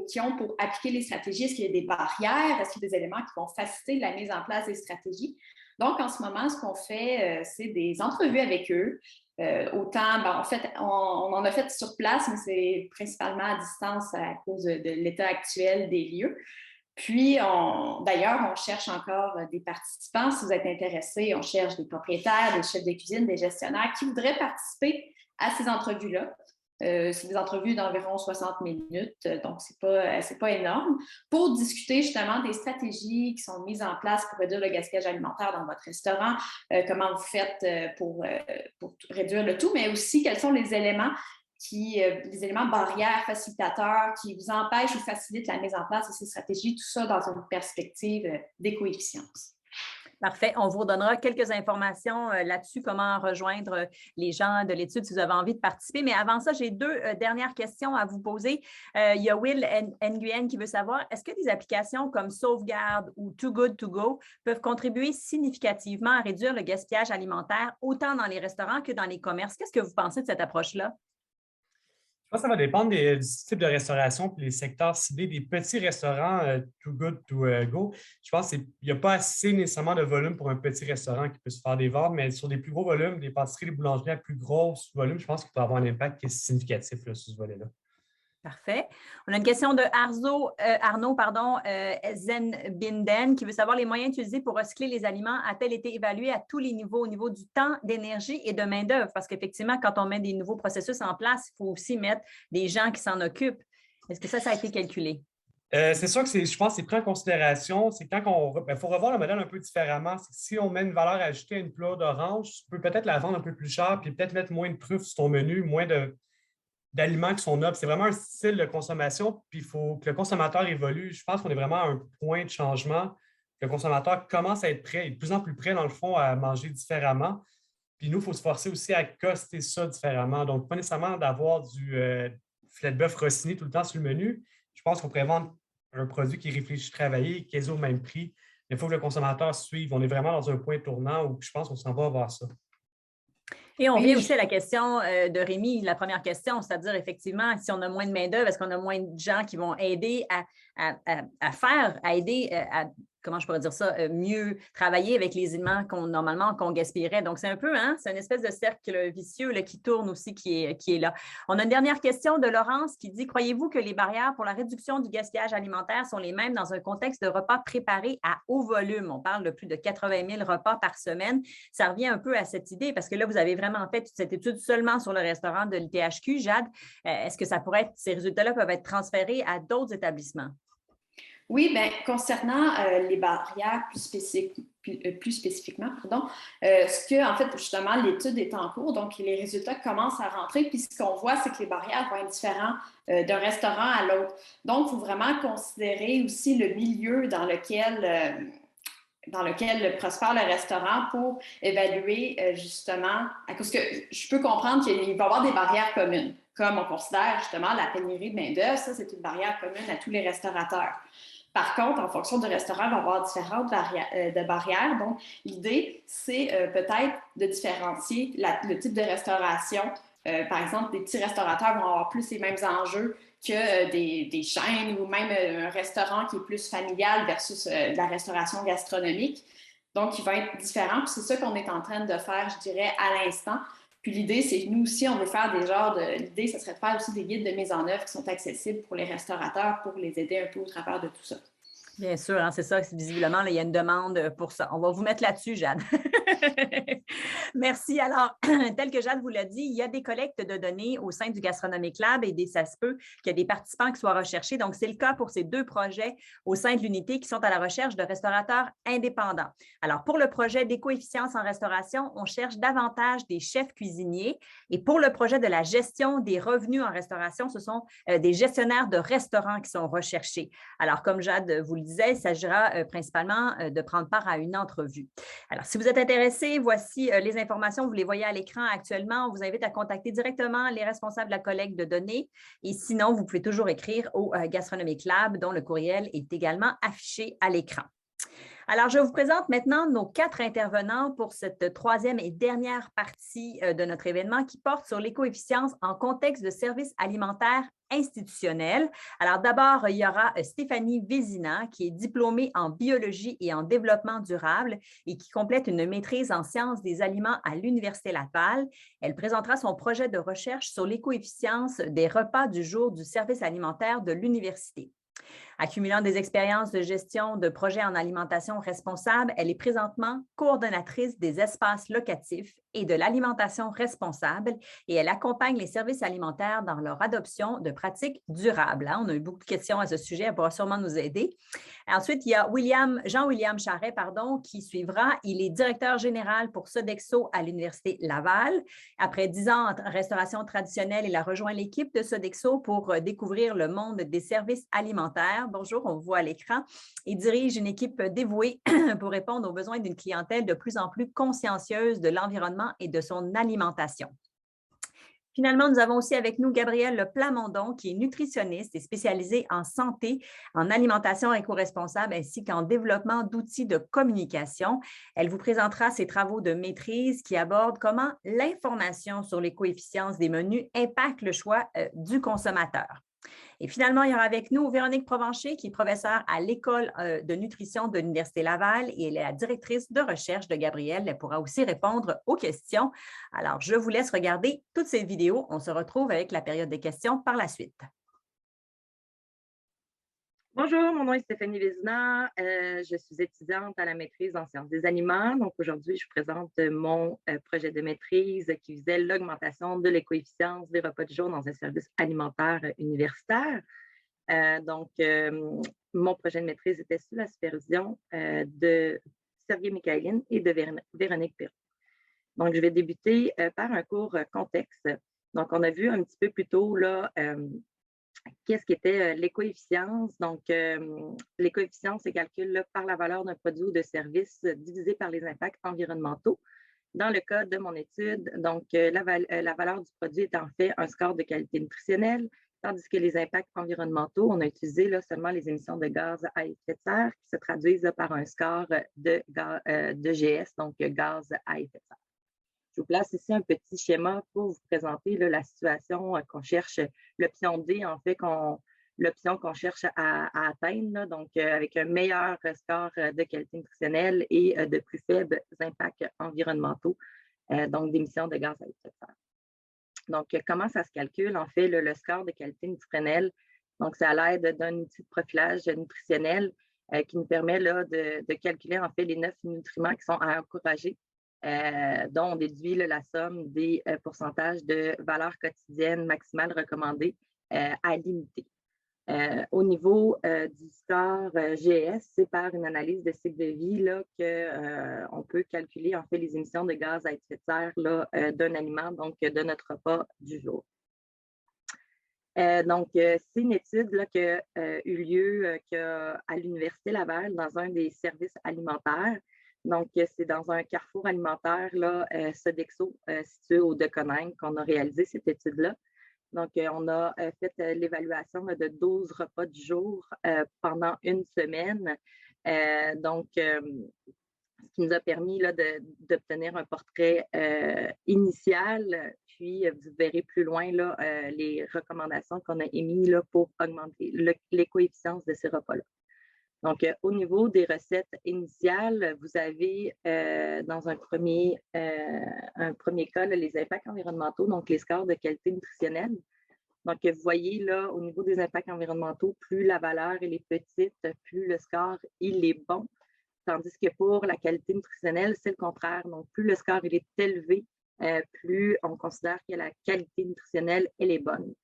qu'ils ont pour appliquer les stratégies? Est-ce qu'il y a des barrières? Est-ce qu'il y a des éléments qui vont faciliter la mise en place des stratégies? Donc, en ce moment, ce qu'on fait, c'est des entrevues avec eux. En fait, on en a fait sur place, mais c'est principalement à distance à cause de l'état actuel des lieux. Puis, d'ailleurs, on cherche encore des participants. Si vous êtes intéressés, on cherche des propriétaires, des chefs de cuisine, des gestionnaires qui voudraient participer à ces entrevues-là. C'est des entrevues d'environ 60 minutes, donc c'est pas énorme, pour discuter justement des stratégies qui sont mises en place pour réduire le gaspillage alimentaire dans votre restaurant, comment vous faites pour réduire le tout, mais aussi quels sont les éléments barrières, facilitateurs qui vous empêchent ou facilitent la mise en place de ces stratégies, tout ça dans une perspective d'éco-efficience. Parfait. On vous redonnera quelques informations là-dessus, comment rejoindre les gens de l'étude si vous avez envie de participer. Mais avant ça, j'ai 2 dernières questions à vous poser. Il y a Will Nguyen qui veut savoir, est-ce que des applications comme Sauvegarde ou Too Good To Go peuvent contribuer significativement à réduire le gaspillage alimentaire, autant dans les restaurants que dans les commerces? Qu'est-ce que vous pensez de cette approche-là? Je pense que ça va dépendre du type de restauration et les secteurs ciblés. Des petits restaurants, Too Good To Go, je pense qu'il n'y a pas assez nécessairement de volume pour un petit restaurant qui peut se faire des ventes, mais sur des plus gros volumes, des pâtisseries, des boulangeries à plus gros volume, je pense qu'il peut avoir un impact qui est significatif là, sur ce volet-là. Parfait. On a une question de Arnaud Zenbinden qui veut savoir les moyens utilisés pour recycler les aliments a-t-elle été évalué à tous les niveaux, au niveau du temps, d'énergie et de main-d'œuvre? Parce qu'effectivement, quand on met des nouveaux processus en place, il faut aussi mettre des gens qui s'en occupent. Est-ce que ça a été calculé? C'est sûr que je pense que c'est pris en considération. C'est quand il faut revoir le modèle un peu différemment. Si on met une valeur ajoutée à une plat d'orange, tu peux peut-être la vendre un peu plus cher, puis peut-être mettre moins de truffes sur ton menu, moins d'aliments qui sont nobles. C'est vraiment un style de consommation, puis il faut que le consommateur évolue. Je pense qu'on est vraiment à un point de changement. Le consommateur commence à être prêt, il est de plus en plus prêt, dans le fond, à manger différemment. Puis nous, il faut se forcer aussi à coster ça différemment. Donc, pas nécessairement d'avoir du filet de bœuf Rossini tout le temps sur le menu. Je pense qu'on pourrait vendre un produit qui est réfléchi, travaillé, qui est au même prix. Mais il faut que le consommateur suive. On est vraiment dans un point tournant où je pense qu'on s'en va vers ça. Et on vient aussi à la question de Rémi, la première question, c'est-à-dire effectivement, si on a moins de main-d'œuvre, est-ce qu'on a moins de gens qui vont aider comment je pourrais dire ça, mieux travailler avec les aliments qu'on gaspillerait. Donc, c'est un peu, c'est une espèce de cercle vicieux là, qui tourne aussi, qui est là. On a une dernière question de Laurence qui dit, croyez-vous que les barrières pour la réduction du gaspillage alimentaire sont les mêmes dans un contexte de repas préparés à haut volume? On parle de plus de 80 000 repas par semaine. Ça revient un peu à cette idée parce que là, vous avez vraiment fait toute cette étude seulement sur le restaurant de l'ITHQ. Jade, est-ce que ça pourrait être, ces résultats-là peuvent être transférés à d'autres établissements? Oui, bien, concernant les barrières plus spécifiquement, ce que, en fait, justement, l'étude est en cours, donc les résultats commencent à rentrer, puis ce qu'on voit, c'est que les barrières vont être différentes d'un restaurant à l'autre. Donc, il faut vraiment considérer aussi le milieu dans lequel prospère le restaurant pour évaluer justement, parce que je peux comprendre qu'il va y avoir des barrières communes, comme on considère justement la pénurie de main-d'œuvre, ça c'est une barrière commune à tous les restaurateurs. Par contre, en fonction du restaurant, il va y avoir différentes barrières. Donc, l'idée, c'est peut-être de différencier le type de restauration. Par exemple, des petits restaurateurs vont avoir plus les mêmes enjeux que des chaînes ou même un restaurant qui est plus familial versus de la restauration gastronomique. Donc, il va être différent. Puis c'est ça qu'on est en train de faire, je dirais, à l'instant. Puis l'idée, c'est que nous aussi, on veut faire l'idée, ce serait de faire aussi des guides de mise en œuvre qui sont accessibles pour les restaurateurs pour les aider un peu au travers de tout ça. Bien sûr, c'est ça, visiblement, là, il y a une demande pour ça. On va vous mettre là-dessus, Jade. Merci. Alors, tel que Jade vous l'a dit, il y a des collectes de données au sein du Gastronomic Lab et ça se peut qu'il y ait des participants qui soient recherchés. Donc, c'est le cas pour ces 2 projets au sein de l'unité qui sont à la recherche de restaurateurs indépendants. Alors, pour le projet d'éco-efficience en restauration, on cherche davantage des chefs cuisiniers et pour le projet de la gestion des revenus en restauration, ce sont des gestionnaires de restaurants qui sont recherchés. Alors, comme Jade vous le disait, il s'agira principalement de prendre part à une entrevue. Alors, si vous êtes intéressé, voici les informations, vous les voyez à l'écran actuellement. On vous invite à contacter directement les responsables de la collecte de données et sinon, vous pouvez toujours écrire au Gastronomic Lab dont le courriel est également affiché à l'écran. Alors, je vous présente maintenant nos 4 intervenants pour cette 3e et dernière partie de notre événement qui porte sur l'éco-efficience en contexte de services alimentaires institutionnels. Alors, d'abord, il y aura Stéphanie Vézina, qui est diplômée en biologie et en développement durable et qui complète une maîtrise en sciences des aliments à l'Université Laval. Elle présentera son projet de recherche sur l'éco-efficience des repas du jour du service alimentaire de l'université. Accumulant des expériences de gestion de projets en alimentation responsable, elle est présentement coordonnatrice des espaces locatifs et de l'alimentation responsable et elle accompagne les services alimentaires dans leur adoption de pratiques durables. On a eu beaucoup de questions à ce sujet, elle pourra sûrement nous aider. Ensuite, il y a Jean-William Charret, qui suivra. Il est directeur général pour Sodexo à l'Université Laval. Après 10 ans en restauration traditionnelle, il a rejoint l'équipe de Sodexo pour découvrir le monde des services alimentaires. Bonjour, on vous voit à l'écran. Il dirige une équipe dévouée pour répondre aux besoins d'une clientèle de plus en plus consciencieuse de l'environnement et de son alimentation. Finalement, nous avons aussi avec nous Gabrielle Plamondon, qui est nutritionniste et spécialisée en santé, en alimentation éco-responsable ainsi qu'en développement d'outils de communication. Elle vous présentera ses travaux de maîtrise qui abordent comment l'information sur l'éco-efficience des menus impacte le choix du consommateur. Et finalement, il y aura avec nous Véronique Provencher, qui est professeure à l'École de nutrition de l'Université Laval et elle est la directrice de recherche de Gabrielle. Elle pourra aussi répondre aux questions. Alors, je vous laisse regarder toutes ces vidéos. On se retrouve avec la période des questions par la suite. Bonjour, mon nom est Stéphanie Vézina. Je suis étudiante à la maîtrise en sciences des aliments. Donc, aujourd'hui, je présente mon projet de maîtrise qui visait l'augmentation de l'éco-efficience des repas du jour dans un service alimentaire universitaire. Mon projet de maîtrise était sous la supervision de Sergei Mikhaïline et de Véronique Perrault. Donc, je vais débuter par un cours contexte. Donc, on a vu un petit peu plus tôt là, qu'est-ce qu'était l'éco-efficience. Donc, l'éco-efficience se calcule par la valeur d'un produit ou de service divisé par les impacts environnementaux. Dans le cas de mon étude, donc, la valeur du produit est en fait un score de qualité nutritionnelle, tandis que les impacts environnementaux, on a utilisé là, seulement les émissions de gaz à effet de serre qui se traduisent là, par un score de GS, donc gaz à effet de serre. Je vous place ici un petit schéma pour vous présenter là, la situation qu'on cherche, l'option D, en fait, l'option qu'on cherche à atteindre, là, donc avec un meilleur score de qualité nutritionnelle et de plus faibles impacts environnementaux, donc d'émissions de gaz à effet de serre. Donc, comment ça se calcule? En fait, le score de qualité nutritionnelle, donc c'est à l'aide d'un outil de profilage nutritionnel qui nous permet là, de calculer en fait les 9 nutriments qui sont à encourager, dont on déduit là, la somme des pourcentages de valeur quotidienne maximale recommandée à limiter. Au niveau du score GS, c'est par une analyse de cycle de vie qu'on peut calculer en fait les émissions de gaz à effet de serre d'un aliment, donc de notre repas du jour. C'est une étude là, qui a eu lieu à l'Université Laval dans un des services alimentaires. Donc, c'est dans un carrefour alimentaire, là, Sodexo, situé au Deconinck, qu'on a réalisé cette étude-là. Donc, on a fait l'évaluation de 12 repas du jour pendant une semaine. Ce qui nous a permis là, d'obtenir un portrait initial. Puis, vous verrez plus loin là, les recommandations qu'on a émises là, pour augmenter l'éco-efficience de ces repas-là. Donc, au niveau des recettes initiales, vous avez dans un premier cas là, les impacts environnementaux, donc les scores de qualité nutritionnelle. Donc, vous voyez là, au niveau des impacts environnementaux, plus la valeur elle est petite, plus le score il est bon. Tandis que pour la qualité nutritionnelle, c'est le contraire. Donc, plus le score il est élevé, plus on considère que la qualité nutritionnelle elle est bonne.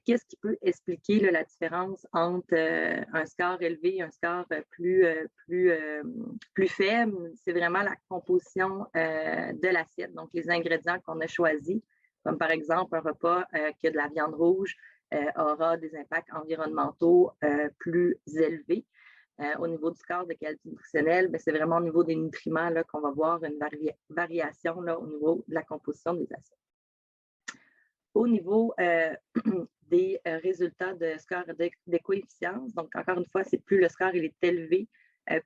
Qu'est-ce qui peut expliquer là, la différence entre un score élevé et un score plus faible? C'est vraiment la composition de l'assiette, donc les ingrédients qu'on a choisis, comme par exemple un repas qui a de la viande rouge aura des impacts environnementaux plus élevés. Au niveau du score de qualité nutritionnelle, c'est vraiment au niveau des nutriments qu'on va voir une variation là, au niveau de la composition des assiettes. Au niveau des résultats de score d'éco-efficience, donc encore une fois, c'est plus le score il est élevé,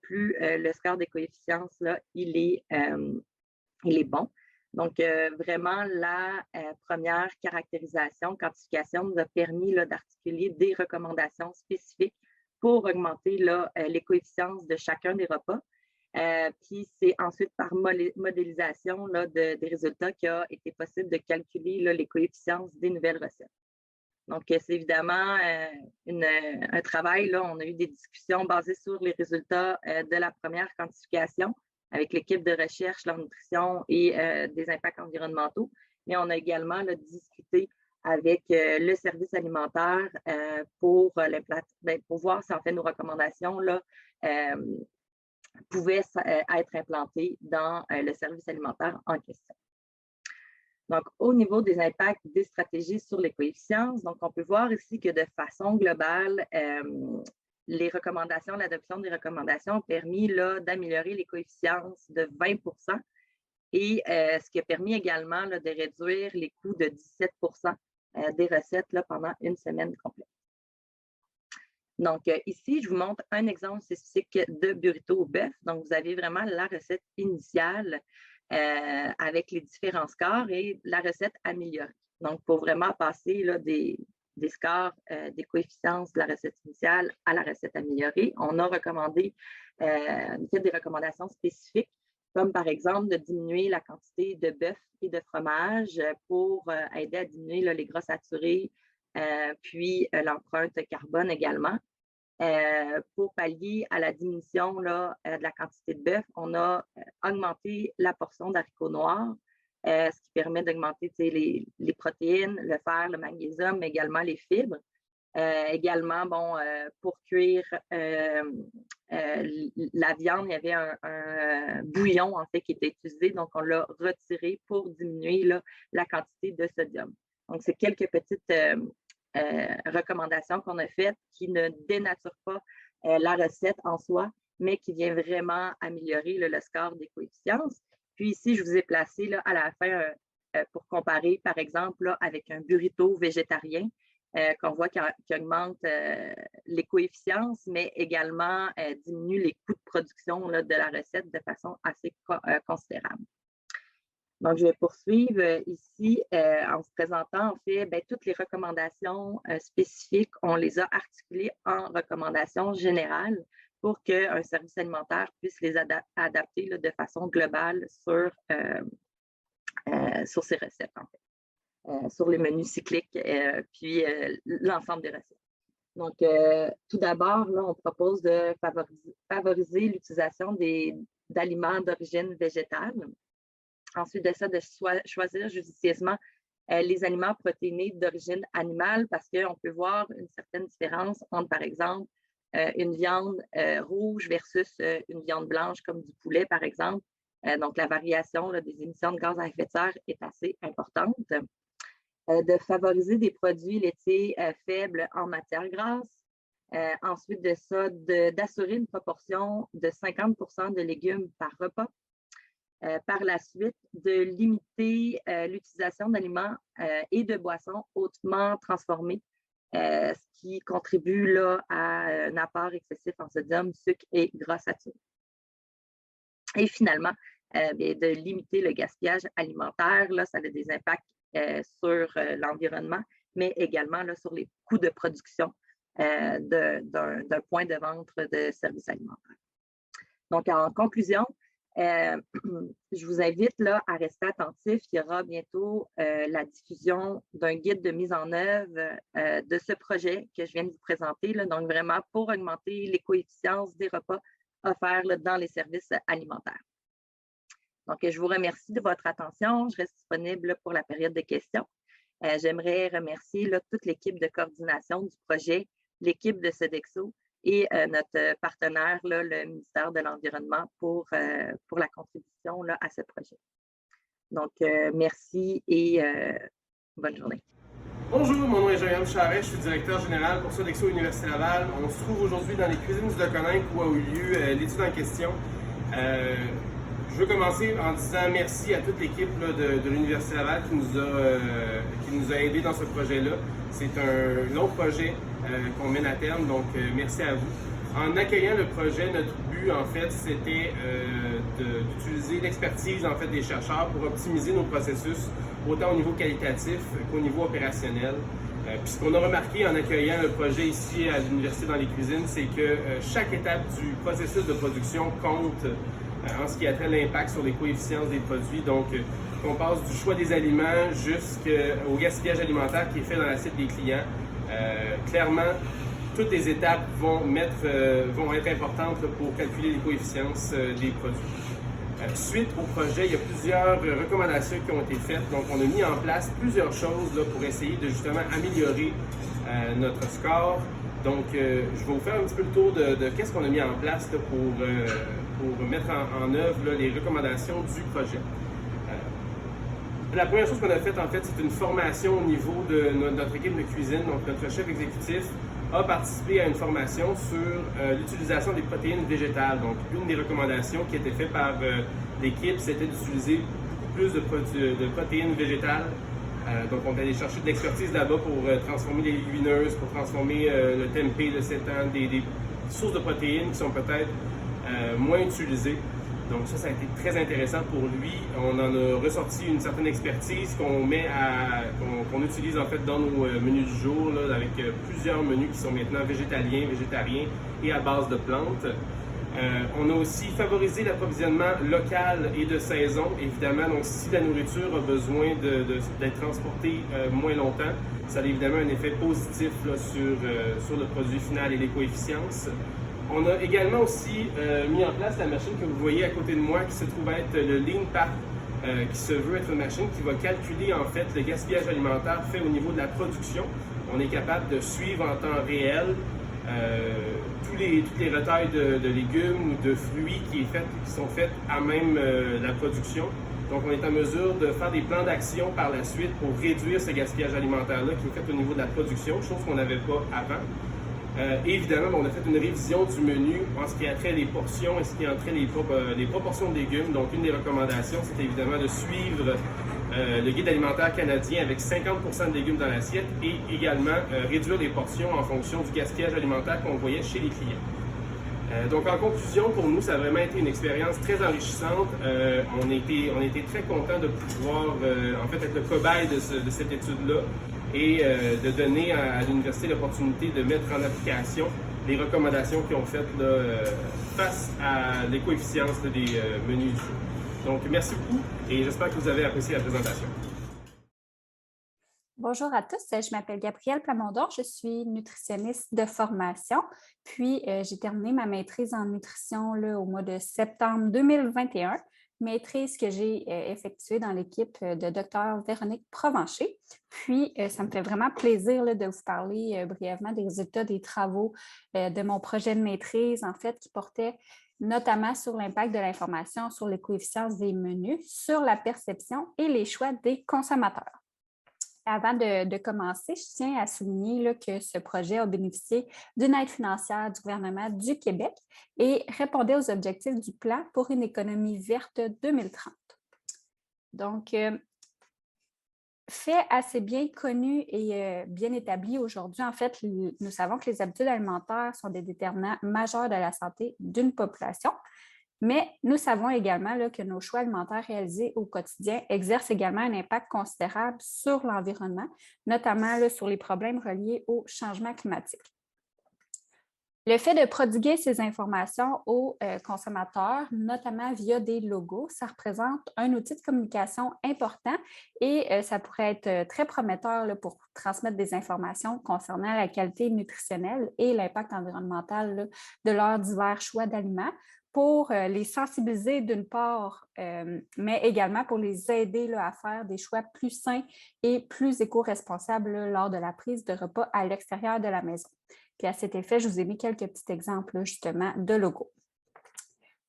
plus le score d'éco-efficience il est bon. Donc, vraiment, la première caractérisation, quantification nous a permis d'articuler des recommandations spécifiques pour augmenter l'éco-efficience de chacun des repas. Puis c'est ensuite par modélisation des résultats qu'il a été possible de calculer l'éco-efficience des nouvelles recettes. Donc, c'est évidemment un travail. Là, on a eu des discussions basées sur les résultats de la première quantification avec l'équipe de recherche, la nutrition et des impacts environnementaux. Mais on a également discuté avec le service alimentaire pour voir si en fait nos recommandations pouvaient être implantées dans le service alimentaire en question. Donc, au niveau des impacts des stratégies sur l'éco-efficience, donc on peut voir ici que de façon globale, les recommandations, l'adoption des recommandations ont permis d'améliorer l'éco-efficience de 20 % et ce qui a permis également de réduire les coûts de 17 % des recettes pendant une semaine complète. Donc, ici, je vous montre un exemple spécifique de burrito au bœuf. Donc, vous avez vraiment la recette initiale avec les différents scores et la recette améliorée. Donc, pour vraiment passer des scores d'éco-efficience de la recette initiale à la recette améliorée, on a recommandé des recommandations spécifiques, comme par exemple de diminuer la quantité de bœuf et de fromage pour aider à diminuer les gras saturés, puis l'empreinte carbone également. pour pallier à la diminution là, de la quantité de bœuf, on a augmenté la portion d'haricots noirs, ce qui permet d'augmenter les protéines, le fer, le magnésium, mais également les fibres. Également, pour cuire la viande, il y avait un bouillon en fait qui était utilisé, donc on l'a retiré pour diminuer là, la quantité de sodium. Donc, c'est quelques petites recommandations qu'on a faites qui ne dénaturent pas la recette en soi, mais qui vient vraiment améliorer là, le score des coefficiences. Puis ici, je vous ai placé là, à la fin pour comparer, par exemple, là, avec un burrito végétarien. Qu'on voit qui augmente les coefficiences, mais également diminue les coûts de production là, de la recette de façon assez considérable. Donc, je vais poursuivre ici en vous présentant, en fait, toutes les recommandations spécifiques, on les a articulées en recommandations générales pour qu'un service alimentaire puisse les adapter là, de façon globale sur ces recettes, en fait. Sur les menus cycliques, puis l'ensemble des recettes. Donc, tout d'abord, là, on propose de favoriser l'utilisation d'aliments d'origine végétale. Ensuite de ça, de choisir judicieusement les aliments protéinés d'origine animale parce qu'on peut voir une certaine différence entre, par exemple, une viande rouge versus une viande blanche comme du poulet, par exemple. Donc, la variation là, des émissions de gaz à effet de serre est assez importante. De favoriser des produits laitiers faibles en matière grasse. Ensuite de ça, d'assurer une proportion de 50% de légumes par repas. Par la suite, de limiter l'utilisation d'aliments et de boissons hautement transformés, ce qui contribue là, à un apport excessif en sodium, sucre et gras saturés. Et finalement, de limiter le gaspillage alimentaire. Là, ça a des impacts sur l'environnement, mais également là, sur les coûts de production d'un point de vente de services alimentaires. Donc, en conclusion, je vous invite là, à rester attentifs. Il y aura bientôt la diffusion d'un guide de mise en œuvre de ce projet que je viens de vous présenter, là, donc vraiment pour augmenter les coefficients des repas offerts là, dans les services alimentaires. Donc, je vous remercie de votre attention. Je reste disponible pour la période de questions. J'aimerais remercier là, toute l'équipe de coordination du projet, l'équipe de Sodexo et notre partenaire, là, le ministère de l'Environnement, pour la contribution là, à ce projet. Donc, merci et bonne journée. Bonjour, mon nom est Joanne Charret, je suis directeur général pour Sodexo Université Laval. On se trouve aujourd'hui dans les cuisines du Deconinck où a eu lieu l'étude en question. Je veux commencer en disant merci à toute l'équipe de l'Université Laval qui nous a aidés dans ce projet-là. C'est un long projet qu'on mène à terme, donc merci à vous. En accueillant le projet, notre but, en fait, c'était d'utiliser l'expertise en fait, des chercheurs pour optimiser nos processus, autant au niveau qualitatif qu'au niveau opérationnel. Puis ce qu'on a remarqué en accueillant le projet ici à l'Université dans les cuisines, c'est que chaque étape du processus de production compte en ce qui a trait à l'impact sur les coefficients des produits. Donc, on passe du choix des aliments jusqu'au gaspillage alimentaire qui est fait dans l'assiette des clients. Clairement, toutes les étapes vont être importantes là, pour calculer les coefficients des produits. Suite au projet, il y a plusieurs recommandations qui ont été faites. Donc, on a mis en place plusieurs choses là, pour essayer de justement améliorer notre score. Donc, je vais vous faire un petit peu le tour de qu'est-ce qu'on a mis en place là, pour mettre en œuvre là, les recommandations du projet. La première chose qu'on a faite, en fait, c'est une formation au niveau de notre équipe de cuisine. Donc, notre chef exécutif a participé à une formation sur l'utilisation des protéines végétales. Donc, une des recommandations qui était faite par l'équipe, c'était d'utiliser plus de protéines végétales. Donc, on est allé chercher de l'expertise là-bas pour transformer les légumineuses, pour transformer le tempeh, le sétan, des sources de protéines qui sont peut-être moins utilisées. Donc ça a été très intéressant pour lui. On en a ressorti une certaine expertise qu'on utilise en fait dans nos menus du jour, là, avec plusieurs menus qui sont maintenant végétaliens, végétariens et à base de plantes. On a aussi favorisé l'approvisionnement local et de saison, évidemment. Donc, si la nourriture a besoin d'être transportée moins longtemps, ça a évidemment un effet positif là, sur le produit final et l'éco-efficience. On a également aussi mis en place la machine que vous voyez à côté de moi qui se trouve être le Lean Pack, qui se veut être une machine qui va calculer en fait le gaspillage alimentaire fait au niveau de la production. On est capable de suivre en temps réel toutes les retailles de légumes ou de fruits qui sont faits à même la production. Donc, on est en mesure de faire des plans d'action par la suite pour réduire ce gaspillage alimentaire-là qui est fait au niveau de la production, chose qu'on n'avait pas avant. Évidemment, on a fait une révision du menu en ce qui a trait les portions et ce qui a trait les proportions de légumes. Donc, une des recommandations, c'est évidemment de suivre le guide alimentaire canadien avec 50% de légumes dans l'assiette et également réduire les portions en fonction du gaspillage alimentaire qu'on voyait chez les clients. Donc, en conclusion, pour nous, ça a vraiment été une expérience très enrichissante. On était très contents de pouvoir, en fait, être le cobaye de cette étude-là et de donner à l'université l'opportunité de mettre en application les recommandations qu'ils ont faites là, face à l'éco-efficience des menus du jour. Donc, merci beaucoup et j'espère que vous avez apprécié la présentation. Bonjour à tous, je m'appelle Gabrielle Plamondon, je suis nutritionniste de formation, puis j'ai terminé ma maîtrise en nutrition là, au mois de septembre 2021, maîtrise que j'ai effectuée dans l'équipe de Dr Véronique Provencher. Puis, ça me fait vraiment plaisir là, de vous parler brièvement des résultats des travaux de mon projet de maîtrise, en fait, qui portait notamment sur l'impact de l'information sur l'éco-efficience des menus, sur la perception et les choix des consommateurs. Avant de commencer, je tiens à souligner là, que ce projet a bénéficié d'une aide financière du gouvernement du Québec et répondait aux objectifs du plan pour une économie verte 2030. Donc, fait assez bien connu et bien établi aujourd'hui, en fait, nous savons que les habitudes alimentaires sont des déterminants majeurs de la santé d'une population. Mais nous savons également là, que nos choix alimentaires réalisés au quotidien exercent également un impact considérable sur l'environnement, notamment là, sur les problèmes reliés au changement climatique. Le fait de prodiguer ces informations aux consommateurs, notamment via des logos, ça représente un outil de communication important et ça pourrait être très prometteur là, pour transmettre des informations concernant la qualité nutritionnelle et l'impact environnemental là, de leurs divers choix d'aliments, pour les sensibiliser d'une part, mais également pour les aider là, à faire des choix plus sains et plus éco-responsables là, lors de la prise de repas à l'extérieur de la maison. Puis à cet effet, je vous ai mis quelques petits exemples là, justement de logos.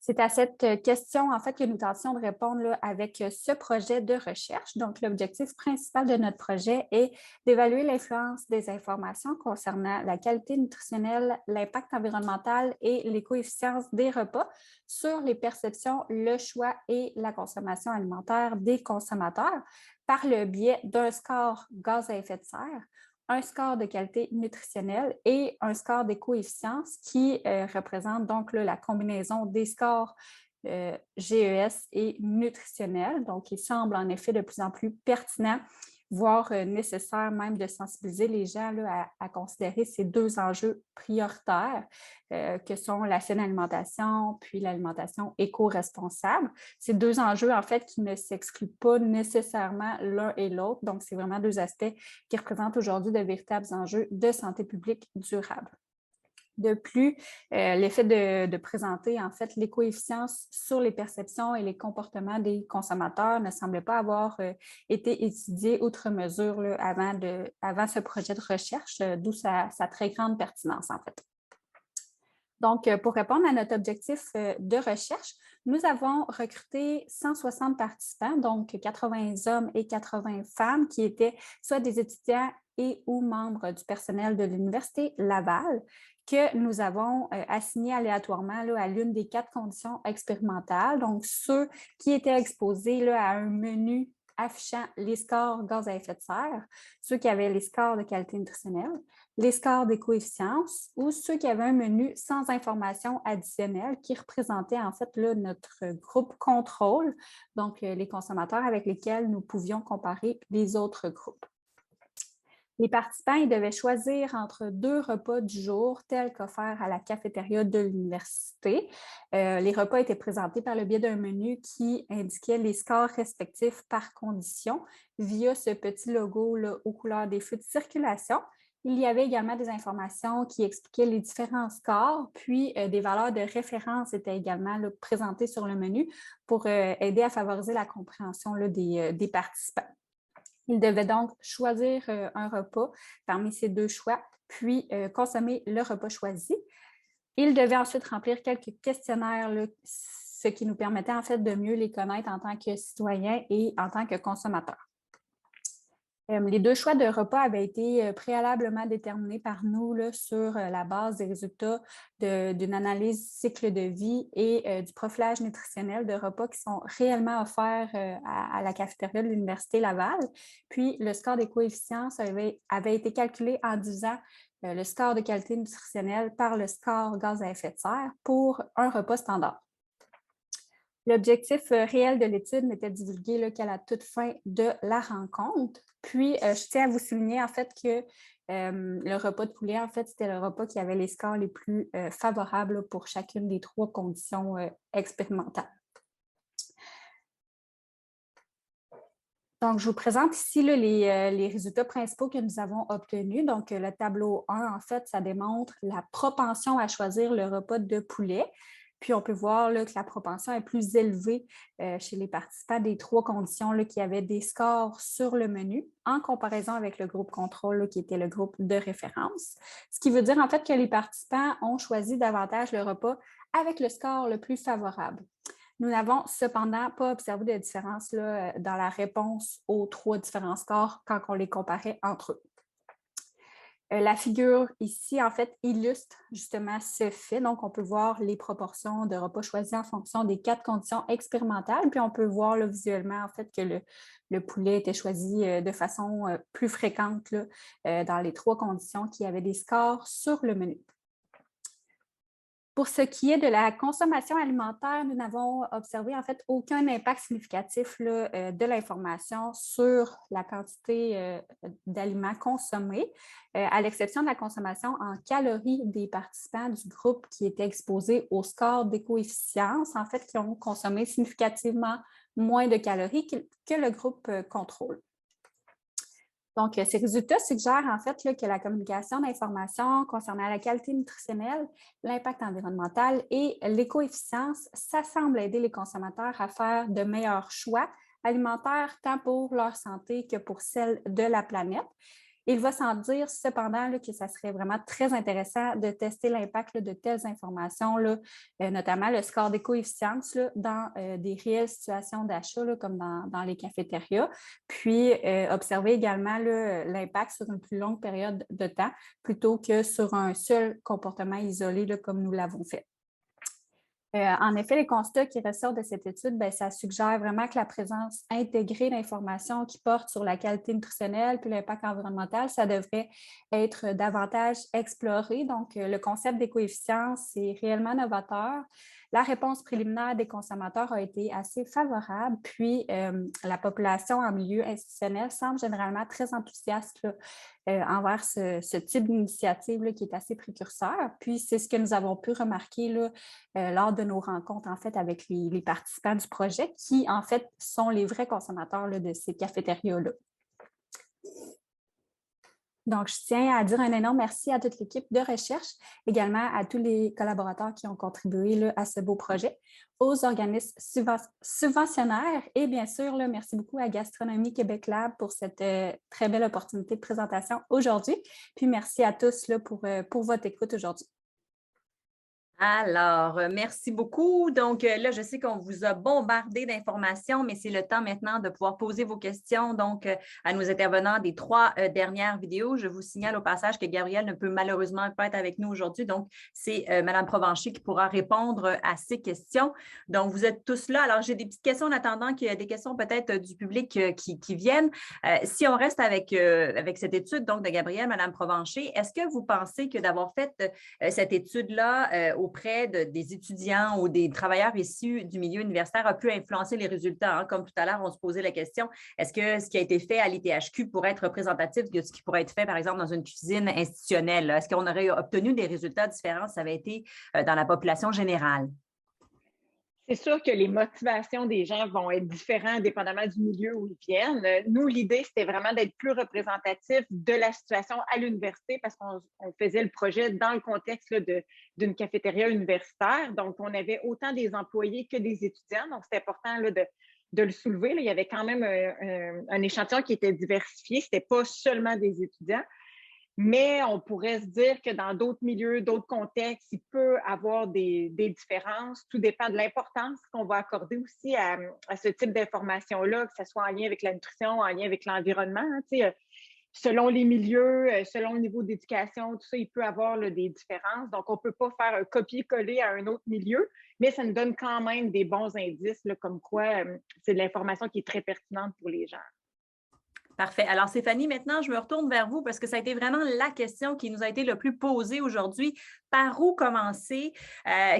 C'est à cette question, en fait, que nous tentions de répondre là, avec ce projet de recherche. Donc, l'objectif principal de notre projet est d'évaluer l'influence des informations concernant la qualité nutritionnelle, l'impact environnemental et l'éco-efficience des repas sur les perceptions, le choix et la consommation alimentaire des consommateurs par le biais d'un score gaz à effet de serre, un score de qualité nutritionnelle et un score d'éco-efficience qui représente donc là, la combinaison des scores GES et nutritionnels. Donc, il semble en effet de plus en plus pertinent, voire nécessaire même de sensibiliser les gens là, à considérer ces deux enjeux prioritaires que sont la saine alimentation puis l'alimentation éco-responsable. Ces deux enjeux, en fait, qui ne s'excluent pas nécessairement l'un et l'autre. Donc, c'est vraiment deux aspects qui représentent aujourd'hui de véritables enjeux de santé publique durable. De plus, l'effet de présenter en fait l'éco-efficience sur les perceptions et les comportements des consommateurs ne semblait pas avoir été étudié outre mesure là, avant ce projet de recherche, d'où sa très grande pertinence en fait. Donc, pour répondre à notre objectif de recherche, nous avons recruté 160 participants, donc 80 hommes et 80 femmes qui étaient soit des étudiants et ou membres du personnel de l'Université Laval, que nous avons assignés aléatoirement là, à l'une des 4 conditions expérimentales. Donc, ceux qui étaient exposés là, à un menu affichant les scores gaz à effet de serre, ceux qui avaient les scores de qualité nutritionnelle, les scores d'éco-efficience ou ceux qui avaient un menu sans information additionnelle qui représentait en fait là, notre groupe contrôle, donc les consommateurs avec lesquels nous pouvions comparer les autres groupes. Les participants ils devaient choisir entre 2 repas du jour tels qu'offerts à la cafétéria de l'université. Les repas étaient présentés par le biais d'un menu qui indiquait les scores respectifs par condition via ce petit logo là, aux couleurs des feux de circulation. Il y avait également des informations qui expliquaient les différents scores, puis des valeurs de référence étaient également là, présentées sur le menu pour aider à favoriser la compréhension là, des participants. Ils devaient donc choisir un repas parmi ces 2 choix, puis consommer le repas choisi. Ils devaient ensuite remplir quelques questionnaires, là, ce qui nous permettait en fait de mieux les connaître en tant que citoyens et en tant que consommateurs. Les 2 choix de repas avaient été préalablement déterminés par nous là, sur la base des résultats d'une analyse cycle de vie et du profilage nutritionnel de repas qui sont réellement offerts à la cafétéria de l'Université Laval. Puis, le score des coefficients avait été calculé en divisant le score de qualité nutritionnelle par le score gaz à effet de serre pour un repas standard. L'objectif réel de l'étude n'était divulgué qu'à la toute fin de la rencontre. Puis, je tiens à vous souligner en fait que le repas de poulet, en fait, c'était le repas qui avait les scores les plus favorables là, pour chacune des 3 conditions expérimentales. Donc, je vous présente ici là, les résultats principaux que nous avons obtenus. Donc, le tableau 1, en fait, ça démontre la propension à choisir le repas de poulet. Puis, on peut voir là, que la propension est plus élevée chez les participants des 3 conditions là, qui avaient des scores sur le menu en comparaison avec le groupe contrôle là, qui était le groupe de référence. Ce qui veut dire en fait que les participants ont choisi davantage le repas avec le score le plus favorable. Nous n'avons cependant pas observé de différence là, dans la réponse aux 3 différents scores quand on les comparait entre eux. La figure ici, en fait, illustre justement ce fait. Donc, on peut voir les proportions de repas choisis en fonction des 4 conditions expérimentales. Puis, on peut voir là, visuellement, en fait, que le poulet était choisi de façon plus fréquente là, dans les 3 conditions qui avaient des scores sur le menu. Pour ce qui est de la consommation alimentaire, nous n'avons observé en fait aucun impact significatif là, de l'information sur la quantité d'aliments consommés, à l'exception de la consommation en calories des participants du groupe qui étaient exposés au score d'éco-efficience, en fait, qui ont consommé significativement moins de calories que le groupe contrôle. Donc, ces résultats suggèrent en fait là, que la communication d'informations concernant la qualité nutritionnelle, l'impact environnemental et l'éco-efficience, ça semble aider les consommateurs à faire de meilleurs choix alimentaires tant pour leur santé que pour celle de la planète. Il va sans dire cependant là, que ça serait vraiment très intéressant de tester l'impact là, de telles informations, là, notamment le score d'éco-efficience dans des réelles situations d'achat, comme dans les cafétérias, puis observer également l'impact sur une plus longue période de temps plutôt que sur un seul comportement isolé là, comme nous l'avons fait. En effet, les constats qui ressortent de cette étude, ça suggère vraiment que la présence intégrée d'informations qui portent sur la qualité nutritionnelle puis l'impact environnemental, ça devrait être davantage exploré. Donc, le concept d'éco-efficience, c'est réellement novateur. La réponse préliminaire des consommateurs a été assez favorable, puis la population en milieu institutionnel semble généralement très enthousiaste là, envers ce type d'initiative là, qui est assez précurseur. Puis, c'est ce que nous avons pu remarquer là, lors de nos rencontres en fait, avec les participants du projet qui, en fait, sont les vrais consommateurs là, de ces cafétérias-là. Donc, je tiens à dire un énorme merci à toute l'équipe de recherche, également à tous les collaborateurs qui ont contribué là, à ce beau projet, aux organismes subventionnaires et bien sûr, là, merci beaucoup à Gastronomie Québec Lab pour cette très belle opportunité de présentation aujourd'hui. Puis merci à tous là, pour votre écoute aujourd'hui. Alors, merci beaucoup. Donc là, je sais qu'on vous a bombardé d'informations, mais c'est le temps maintenant de pouvoir poser vos questions donc à nos intervenants des 3 dernières vidéos. Je vous signale au passage que Gabrielle ne peut malheureusement pas être avec nous aujourd'hui, donc c'est Mme Provencher qui pourra répondre à ces questions. Donc, vous êtes tous là. Alors, j'ai des petites questions en attendant qu'il y ait des questions peut-être du public qui viennent. Si on reste avec cette étude donc de Gabrielle, Mme Provencher, est-ce que vous pensez que d'avoir fait cette étude-là auprès des étudiants ou des travailleurs issus du milieu universitaire a pu influencer les résultats? Hein? Comme tout à l'heure, on se posait la question, est-ce que ce qui a été fait à l'ITHQ pourrait être représentatif de ce qui pourrait être fait, par exemple, dans une cuisine institutionnelle? Est-ce qu'on aurait obtenu des résultats différents si ça avait été dans la population générale? C'est sûr que les motivations des gens vont être différentes dépendamment du milieu où ils viennent. Nous, l'idée, c'était vraiment d'être plus représentatif de la situation à l'université parce qu'on faisait le projet dans le contexte d'une cafétéria universitaire. Donc, on avait autant des employés que des étudiants. Donc, c'était important là, de le soulever. Là. Il y avait quand même un échantillon qui était diversifié. Ce n'était pas seulement des étudiants. Mais on pourrait se dire que dans d'autres milieux, d'autres contextes, il peut y avoir des différences. Tout dépend de l'importance qu'on va accorder aussi à ce type d'informations-là, que ce soit en lien avec la nutrition, en lien avec l'environnement. Hein, selon les milieux, selon le niveau d'éducation, tout ça, il peut y avoir là, des différences. Donc, on ne peut pas faire un copier-coller à un autre milieu, mais ça nous donne quand même des bons indices, là, comme quoi c'est de l'information qui est très pertinente pour les gens. Parfait. Alors, Stéphanie, maintenant, je me retourne vers vous parce que ça a été vraiment la question qui nous a été le plus posée aujourd'hui. Par où commencer?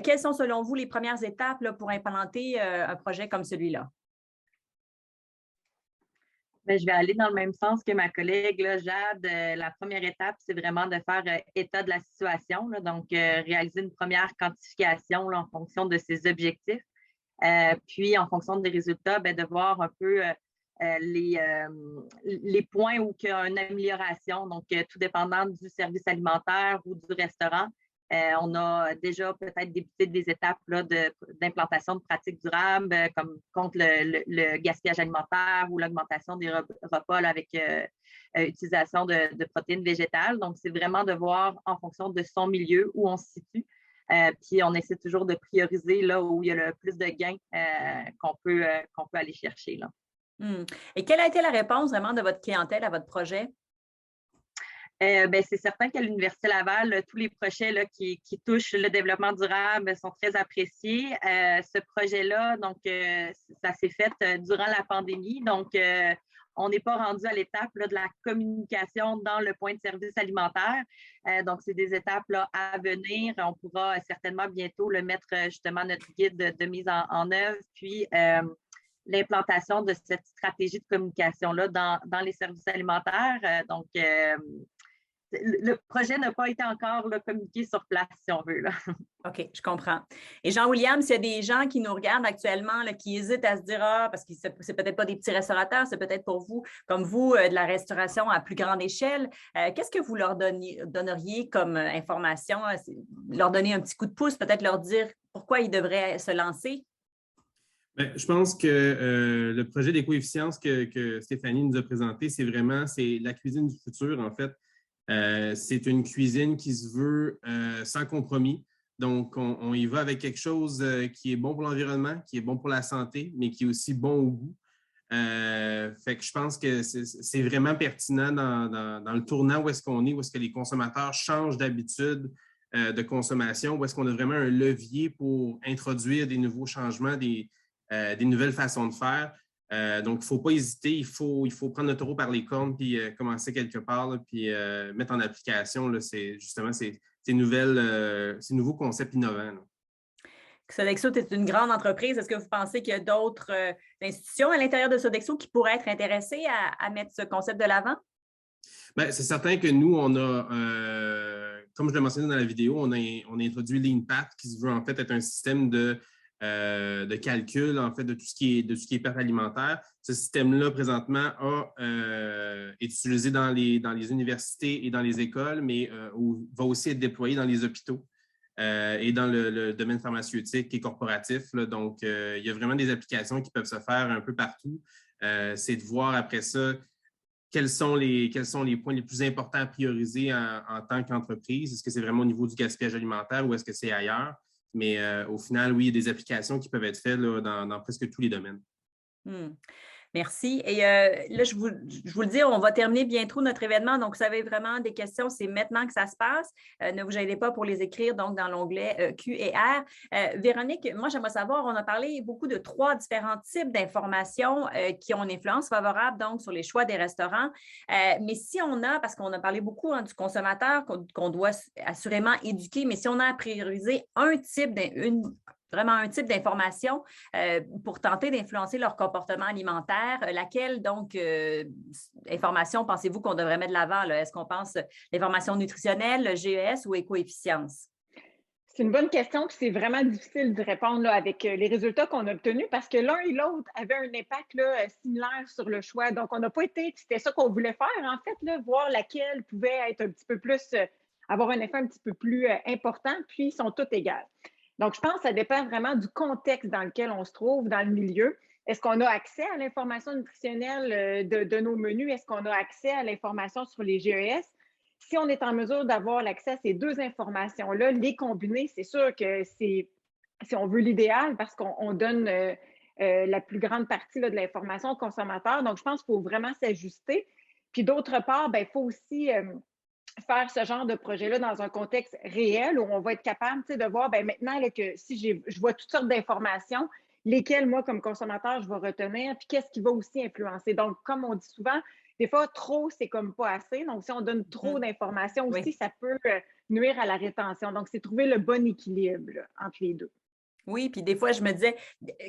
Quelles sont, selon vous, les premières étapes là, pour implanter un projet comme celui-là? Bien, je vais aller dans le même sens que ma collègue là, Jade. La première étape, c'est vraiment de faire état de la situation. Là, donc, réaliser une première quantification là, en fonction de ses objectifs. Puis, en fonction des résultats, bien, de voir un peu les points où il y a une amélioration, donc tout dépendant du service alimentaire ou du restaurant. On a déjà peut-être débuté des étapes d'implantation de pratiques durables comme contre le gaspillage alimentaire ou l'augmentation des repas là, avec utilisation de protéines végétales. Donc, c'est vraiment de voir en fonction de son milieu où on se situe. Puis, on essaie toujours de prioriser là où il y a le plus de gains qu'on peut aller chercher. Là. Et quelle a été la réponse vraiment de votre clientèle à votre projet? C'est certain qu'à l'Université Laval, tous les projets là, qui touchent le développement durable sont très appréciés. Ce projet-là, donc, ça s'est fait durant la pandémie. Donc, on n'est pas rendu à l'étape de la communication dans le point de service alimentaire. Donc, c'est des étapes là, à venir. On pourra certainement bientôt mettre justement notre guide de mise en œuvre. Puis, l'implantation de cette stratégie de communication-là dans les services alimentaires. Donc, le projet n'a pas été encore là, communiqué sur place, si on veut. Là. OK, je comprends. Et Jean-William, s'il y a des gens qui nous regardent actuellement, là, qui hésitent à se dire, parce que c'est peut-être pas des petits restaurateurs, c'est peut-être pour vous, comme vous, de la restauration à plus grande échelle, qu'est-ce que vous leur donneriez comme information? Leur donner un petit coup de pouce, peut-être leur dire pourquoi ils devraient se lancer? Bien, je pense que le projet d'éco-efficience que Stéphanie nous a présenté, c'est la cuisine du futur, en fait. C'est une cuisine qui se veut sans compromis. Donc, on y va avec quelque chose qui est bon pour l'environnement, qui est bon pour la santé, mais qui est aussi bon au goût. Fait que je pense que c'est vraiment pertinent dans le tournant où est-ce qu'on est, où est-ce que les consommateurs changent d'habitude de consommation, où est-ce qu'on a vraiment un levier pour introduire des nouveaux changements, des nouvelles façons de faire. Donc, il ne faut pas hésiter, il faut prendre le taureau par les cornes puis commencer quelque part, là, puis mettre en application ces nouveaux concepts innovants. Là. Sodexo est une grande entreprise. Est-ce que vous pensez qu'il y a d'autres institutions à l'intérieur de Sodexo qui pourraient être intéressées à mettre ce concept de l'avant? Bien, c'est certain que nous, on a, comme je l'ai mentionné dans la vidéo, on a introduit LeanPath qui se veut en fait être un système de calcul en fait de tout ce qui est perte alimentaire. Ce système-là, présentement, est utilisé dans les universités et dans les écoles, mais va aussi être déployé dans les hôpitaux et dans le domaine pharmaceutique et corporatif. Là. Donc, il y a vraiment des applications qui peuvent se faire un peu partout. C'est de voir après ça quels sont les points les plus importants à prioriser en tant qu'entreprise. Est-ce que c'est vraiment au niveau du gaspillage alimentaire ou est-ce que c'est ailleurs? Mais au final, oui, il y a des applications qui peuvent être faites là, dans presque tous les domaines. Merci. Et là, je vous le dis, on va terminer bientôt notre événement. Donc, vous avez vraiment des questions, c'est maintenant que ça se passe. Ne vous gênez pas pour les écrire donc dans l'onglet Q&R. Véronique, moi, j'aimerais savoir, on a parlé beaucoup de 3 différents types d'informations qui ont une influence favorable donc sur les choix des restaurants. Mais si on a, parce qu'on a parlé beaucoup du consommateur qu'on doit assurément éduquer, mais si on a à prioriser vraiment un type d'information pour tenter d'influencer leur comportement alimentaire. Laquelle, donc, information pensez-vous qu'on devrait mettre de l'avant? Est-ce qu'on pense l'information nutritionnelle, le GES ou éco-efficience? C'est une bonne question, puis c'est vraiment difficile de répondre là, avec les résultats qu'on a obtenus parce que l'un et l'autre avaient un impact là, similaire sur le choix. Donc, on n'a pas été, c'était ça qu'on voulait faire, en fait, là, voir laquelle pouvait être un petit peu plus, avoir un effet un petit peu plus important, puis ils sont toutes égales. Donc, je pense que ça dépend vraiment du contexte dans lequel on se trouve, dans le milieu. Est-ce qu'on a accès à l'information nutritionnelle de nos menus? Est-ce qu'on a accès à l'information sur les GES? Si on est en mesure d'avoir l'accès à ces 2 informations-là, les combiner, c'est sûr que c'est, si on veut, l'idéal parce qu'on donne la plus grande partie là, de l'information aux consommateurs. Donc, je pense qu'il faut vraiment s'ajuster. Puis d'autre part, il faut aussi faire ce genre de projet-là dans un contexte réel où on va être capable de voir maintenant là, que si je vois toutes sortes d'informations, lesquelles, moi, comme consommateur, je vais retenir, puis qu'est-ce qui va aussi influencer. Donc, comme on dit souvent, des fois, trop, c'est comme pas assez. Donc, si on donne trop d'informations aussi, ça peut nuire à la rétention. Donc, c'est trouver le bon équilibre là, entre les deux. Oui, puis des fois, je me disais,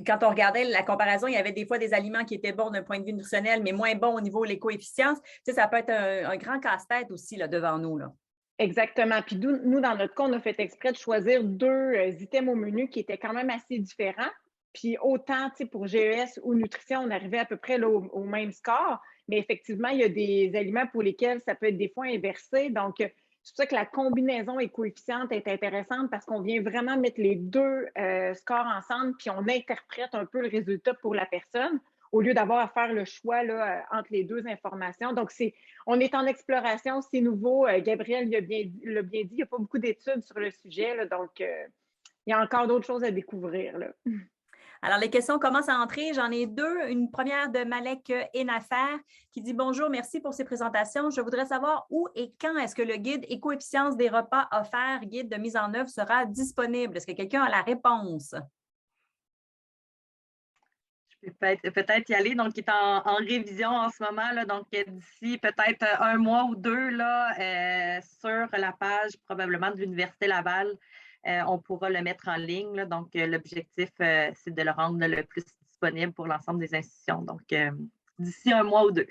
quand on regardait la comparaison, il y avait des fois des aliments qui étaient bons d'un point de vue nutritionnel, mais moins bons au niveau de l'éco-efficience. Ça peut être un grand casse-tête aussi là, devant nous. Là. Exactement. Puis nous, dans notre cas, on a fait exprès de choisir 2 items au menu qui étaient quand même assez différents. Puis autant, pour GES ou nutrition, on arrivait à peu près là, au même score. Mais effectivement, il y a des aliments pour lesquels ça peut être des fois inversé. Donc, c'est pour ça que la combinaison éco-efficiente est intéressante parce qu'on vient vraiment mettre les 2 scores ensemble puis on interprète un peu le résultat pour la personne au lieu d'avoir à faire le choix là, entre les 2 informations. Donc, on est en exploration, c'est nouveau. Gabriel l'a bien dit, il n'y a pas beaucoup d'études sur le sujet, là, donc il y a encore d'autres choses à découvrir. Là. Alors, les questions commencent à entrer. J'en ai 2. Une première de Malek Enafer qui dit « Bonjour, merci pour ces présentations. Je voudrais savoir où et quand est-ce que le guide éco-efficience des repas offerts, guide de mise en œuvre, sera disponible? Est-ce que quelqu'un a la réponse? » Je peux peut-être y aller. Donc, il est en révision en ce moment. Là, donc, d'ici peut-être 1 mois ou 2, là, sur la page probablement de l'Université Laval, on pourra le mettre en ligne. Là. Donc, l'objectif, c'est de le rendre le plus disponible pour l'ensemble des institutions. Donc, d'ici 1 mois ou 2.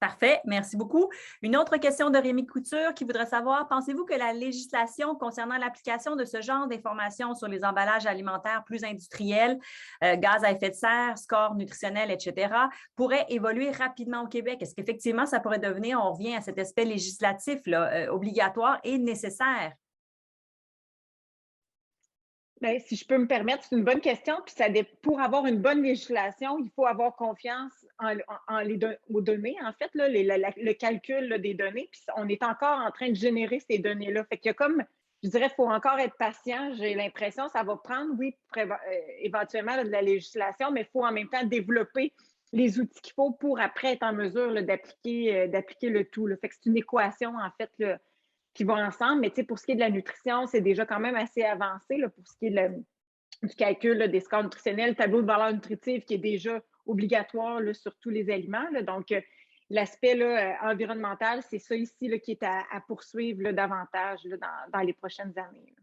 Parfait, merci beaucoup. Une autre question de Rémi Couture qui voudrait savoir, pensez-vous que la législation concernant l'application de ce genre d'informations sur les emballages alimentaires plus industriels, gaz à effet de serre, score nutritionnel, etc., pourrait évoluer rapidement au Québec? Est-ce qu'effectivement, ça pourrait devenir, on revient à cet aspect législatif là, obligatoire et nécessaire? Bien, si je peux me permettre, c'est une bonne question. Puis pour avoir une bonne législation, il faut avoir confiance aux données, en fait, là, le calcul là, des données. Puis on est encore en train de générer ces données-là. Fait qu'il y a comme, je dirais, il faut encore être patient. J'ai l'impression que ça va prendre, oui, éventuellement là, de la législation, mais il faut en même temps développer les outils qu'il faut pour après être en mesure là, d'appliquer le tout. Là. Fait que c'est une équation, en fait, là, qui vont ensemble. Mais pour ce qui est de la nutrition, c'est déjà quand même assez avancé là, pour ce qui est du calcul là, des scores nutritionnels, le tableau de valeur nutritive qui est déjà obligatoire là, sur tous les aliments. Là. Donc, l'aspect environnemental, c'est ça ici là, qui est à poursuivre là, davantage là, dans les prochaines années.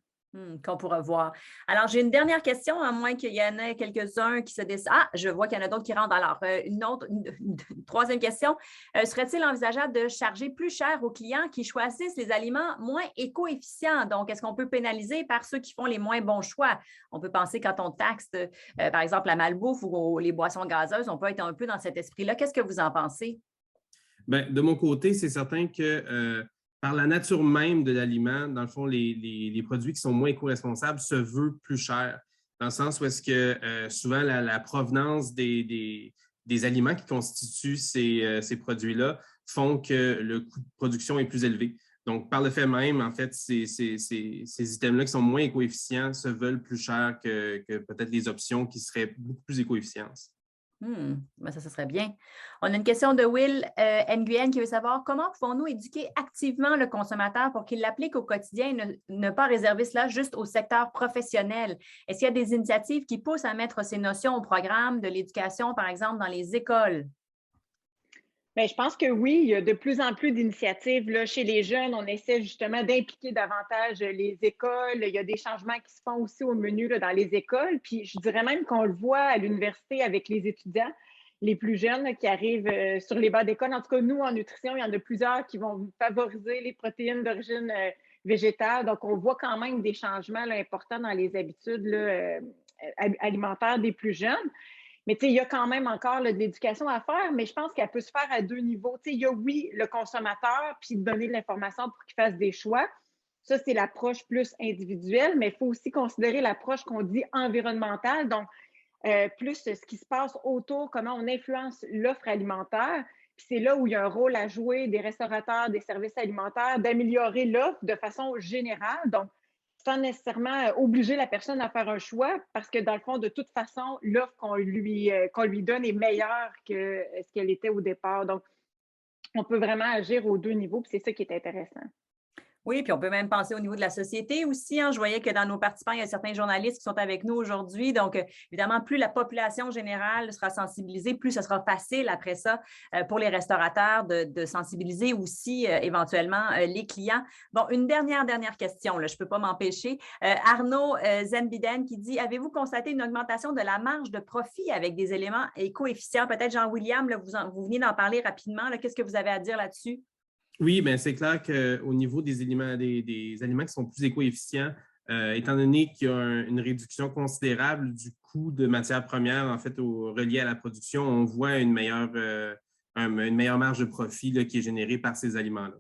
Qu'on pourra voir. Alors, j'ai une dernière question, à moins qu'il y en ait quelques-uns qui se décident. Ah, je vois qu'il y en a d'autres qui rentrent. Alors, une troisième question. Serait-il envisageable de charger plus cher aux clients qui choisissent les aliments moins éco-efficients? Donc, est-ce qu'on peut pénaliser par ceux qui font les moins bons choix? On peut penser quand on taxe, par exemple, la malbouffe ou les boissons gazeuses, on peut être un peu dans cet esprit-là. Qu'est-ce que vous en pensez? Bien, de mon côté, c'est certain que par la nature même de l'aliment, dans le fond, les produits qui sont moins éco-responsables se veulent plus cher, dans le sens où est-ce que souvent la provenance des aliments qui constituent ces produits-là font que le coût de production est plus élevé. Donc, par le fait même, en fait, ces items-là qui sont moins éco-efficients se veulent plus cher que peut-être les options qui seraient beaucoup plus éco-efficientes. Ben ça serait bien. On a une question de Will Nguyen qui veut savoir comment pouvons-nous éduquer activement le consommateur pour qu'il l'applique au quotidien et ne pas réserver cela juste au secteur professionnel? Est-ce qu'il y a des initiatives qui poussent à mettre ces notions au programme de l'éducation, par exemple, dans les écoles? Bien, je pense que oui, il y a de plus en plus d'initiatives là, chez les jeunes. On essaie justement d'impliquer davantage les écoles. Il y a des changements qui se font aussi au menu là, dans les écoles. Puis je dirais même qu'on le voit à l'université avec les étudiants, les plus jeunes là, qui arrivent sur les bancs d'école. En tout cas, nous, en nutrition, il y en a plusieurs qui vont favoriser les protéines d'origine végétale. Donc, on voit quand même des changements là, importants dans les habitudes là, alimentaires des plus jeunes. Mais il y a quand même encore là, de l'éducation à faire, mais je pense qu'elle peut se faire à deux niveaux. Il y a, oui, le consommateur, puis donner de l'information pour qu'il fasse des choix. Ça, c'est l'approche plus individuelle, mais il faut aussi considérer l'approche qu'on dit environnementale, donc plus ce qui se passe autour, comment on influence l'offre alimentaire. Puis c'est là où il y a un rôle à jouer des restaurateurs, des services alimentaires, d'améliorer l'offre de façon générale. Donc, sans nécessairement obliger la personne à faire un choix, parce que dans le fond, de toute façon, l'offre qu'on lui donne est meilleure que ce qu'elle était au départ. Donc, on peut vraiment agir aux deux niveaux, puis c'est ça qui est intéressant. Oui, puis on peut même penser au niveau de la société aussi. Je voyais que dans nos participants, il y a certains journalistes qui sont avec nous aujourd'hui. Donc, évidemment, plus la population générale sera sensibilisée, plus ce sera facile après ça pour les restaurateurs de sensibiliser aussi éventuellement les clients. Bon, une dernière question, là, je ne peux pas m'empêcher. Arnaud Zembiden qui dit, avez-vous constaté une augmentation de la marge de profit avec des éléments et coefficients? Peut-être Jean-William, vous venez d'en parler rapidement. Qu'est-ce que vous avez à dire là-dessus? Oui, bien, c'est clair qu'au niveau des aliments qui sont plus éco-efficients, étant donné qu'il y a une réduction considérable du coût de matières premières, en fait, relié à la production, on voit une meilleure marge de profit là, qui est générée par ces aliments-là.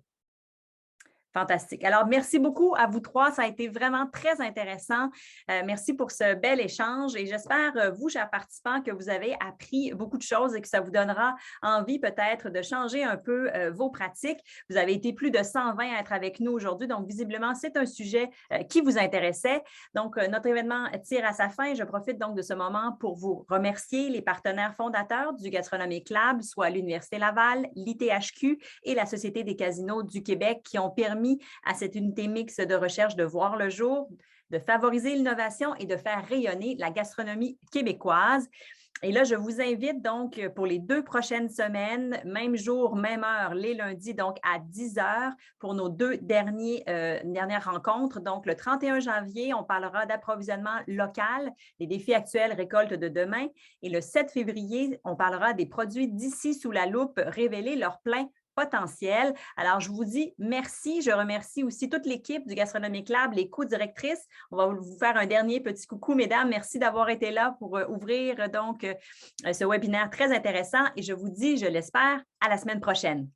Fantastique. Alors, merci beaucoup à vous trois. Ça a été vraiment très intéressant. Merci pour ce bel échange et j'espère, vous, chers participants, que vous avez appris beaucoup de choses et que ça vous donnera envie peut-être de changer un peu vos pratiques. Vous avez été plus de 120 à être avec nous aujourd'hui, donc visiblement, c'est un sujet qui vous intéressait. Donc, notre événement tire à sa fin. Je profite donc de ce moment pour vous remercier les partenaires fondateurs du Gastronomic Lab, soit l'Université Laval, l'ITHQ et la Société des casinos du Québec qui ont permis à cette unité mixte de recherche de voir le jour, de favoriser l'innovation et de faire rayonner la gastronomie québécoise. Et là, je vous invite donc pour les 2 prochaines semaines, même jour, même heure, les lundis, donc à 10h pour nos 2 dernières rencontres. Donc, le 31 janvier, on parlera d'approvisionnement local, les défis actuels, récolte de demain. Et le 7 février, on parlera des produits d'ici sous la loupe, révéler leur plein potentiel. Alors, je vous dis merci. Je remercie aussi toute l'équipe du Gastronomic Lab, les co-directrices. On va vous faire un dernier petit coucou, mesdames. Merci d'avoir été là pour ouvrir donc ce webinaire très intéressant et je vous dis, je l'espère, à la semaine prochaine.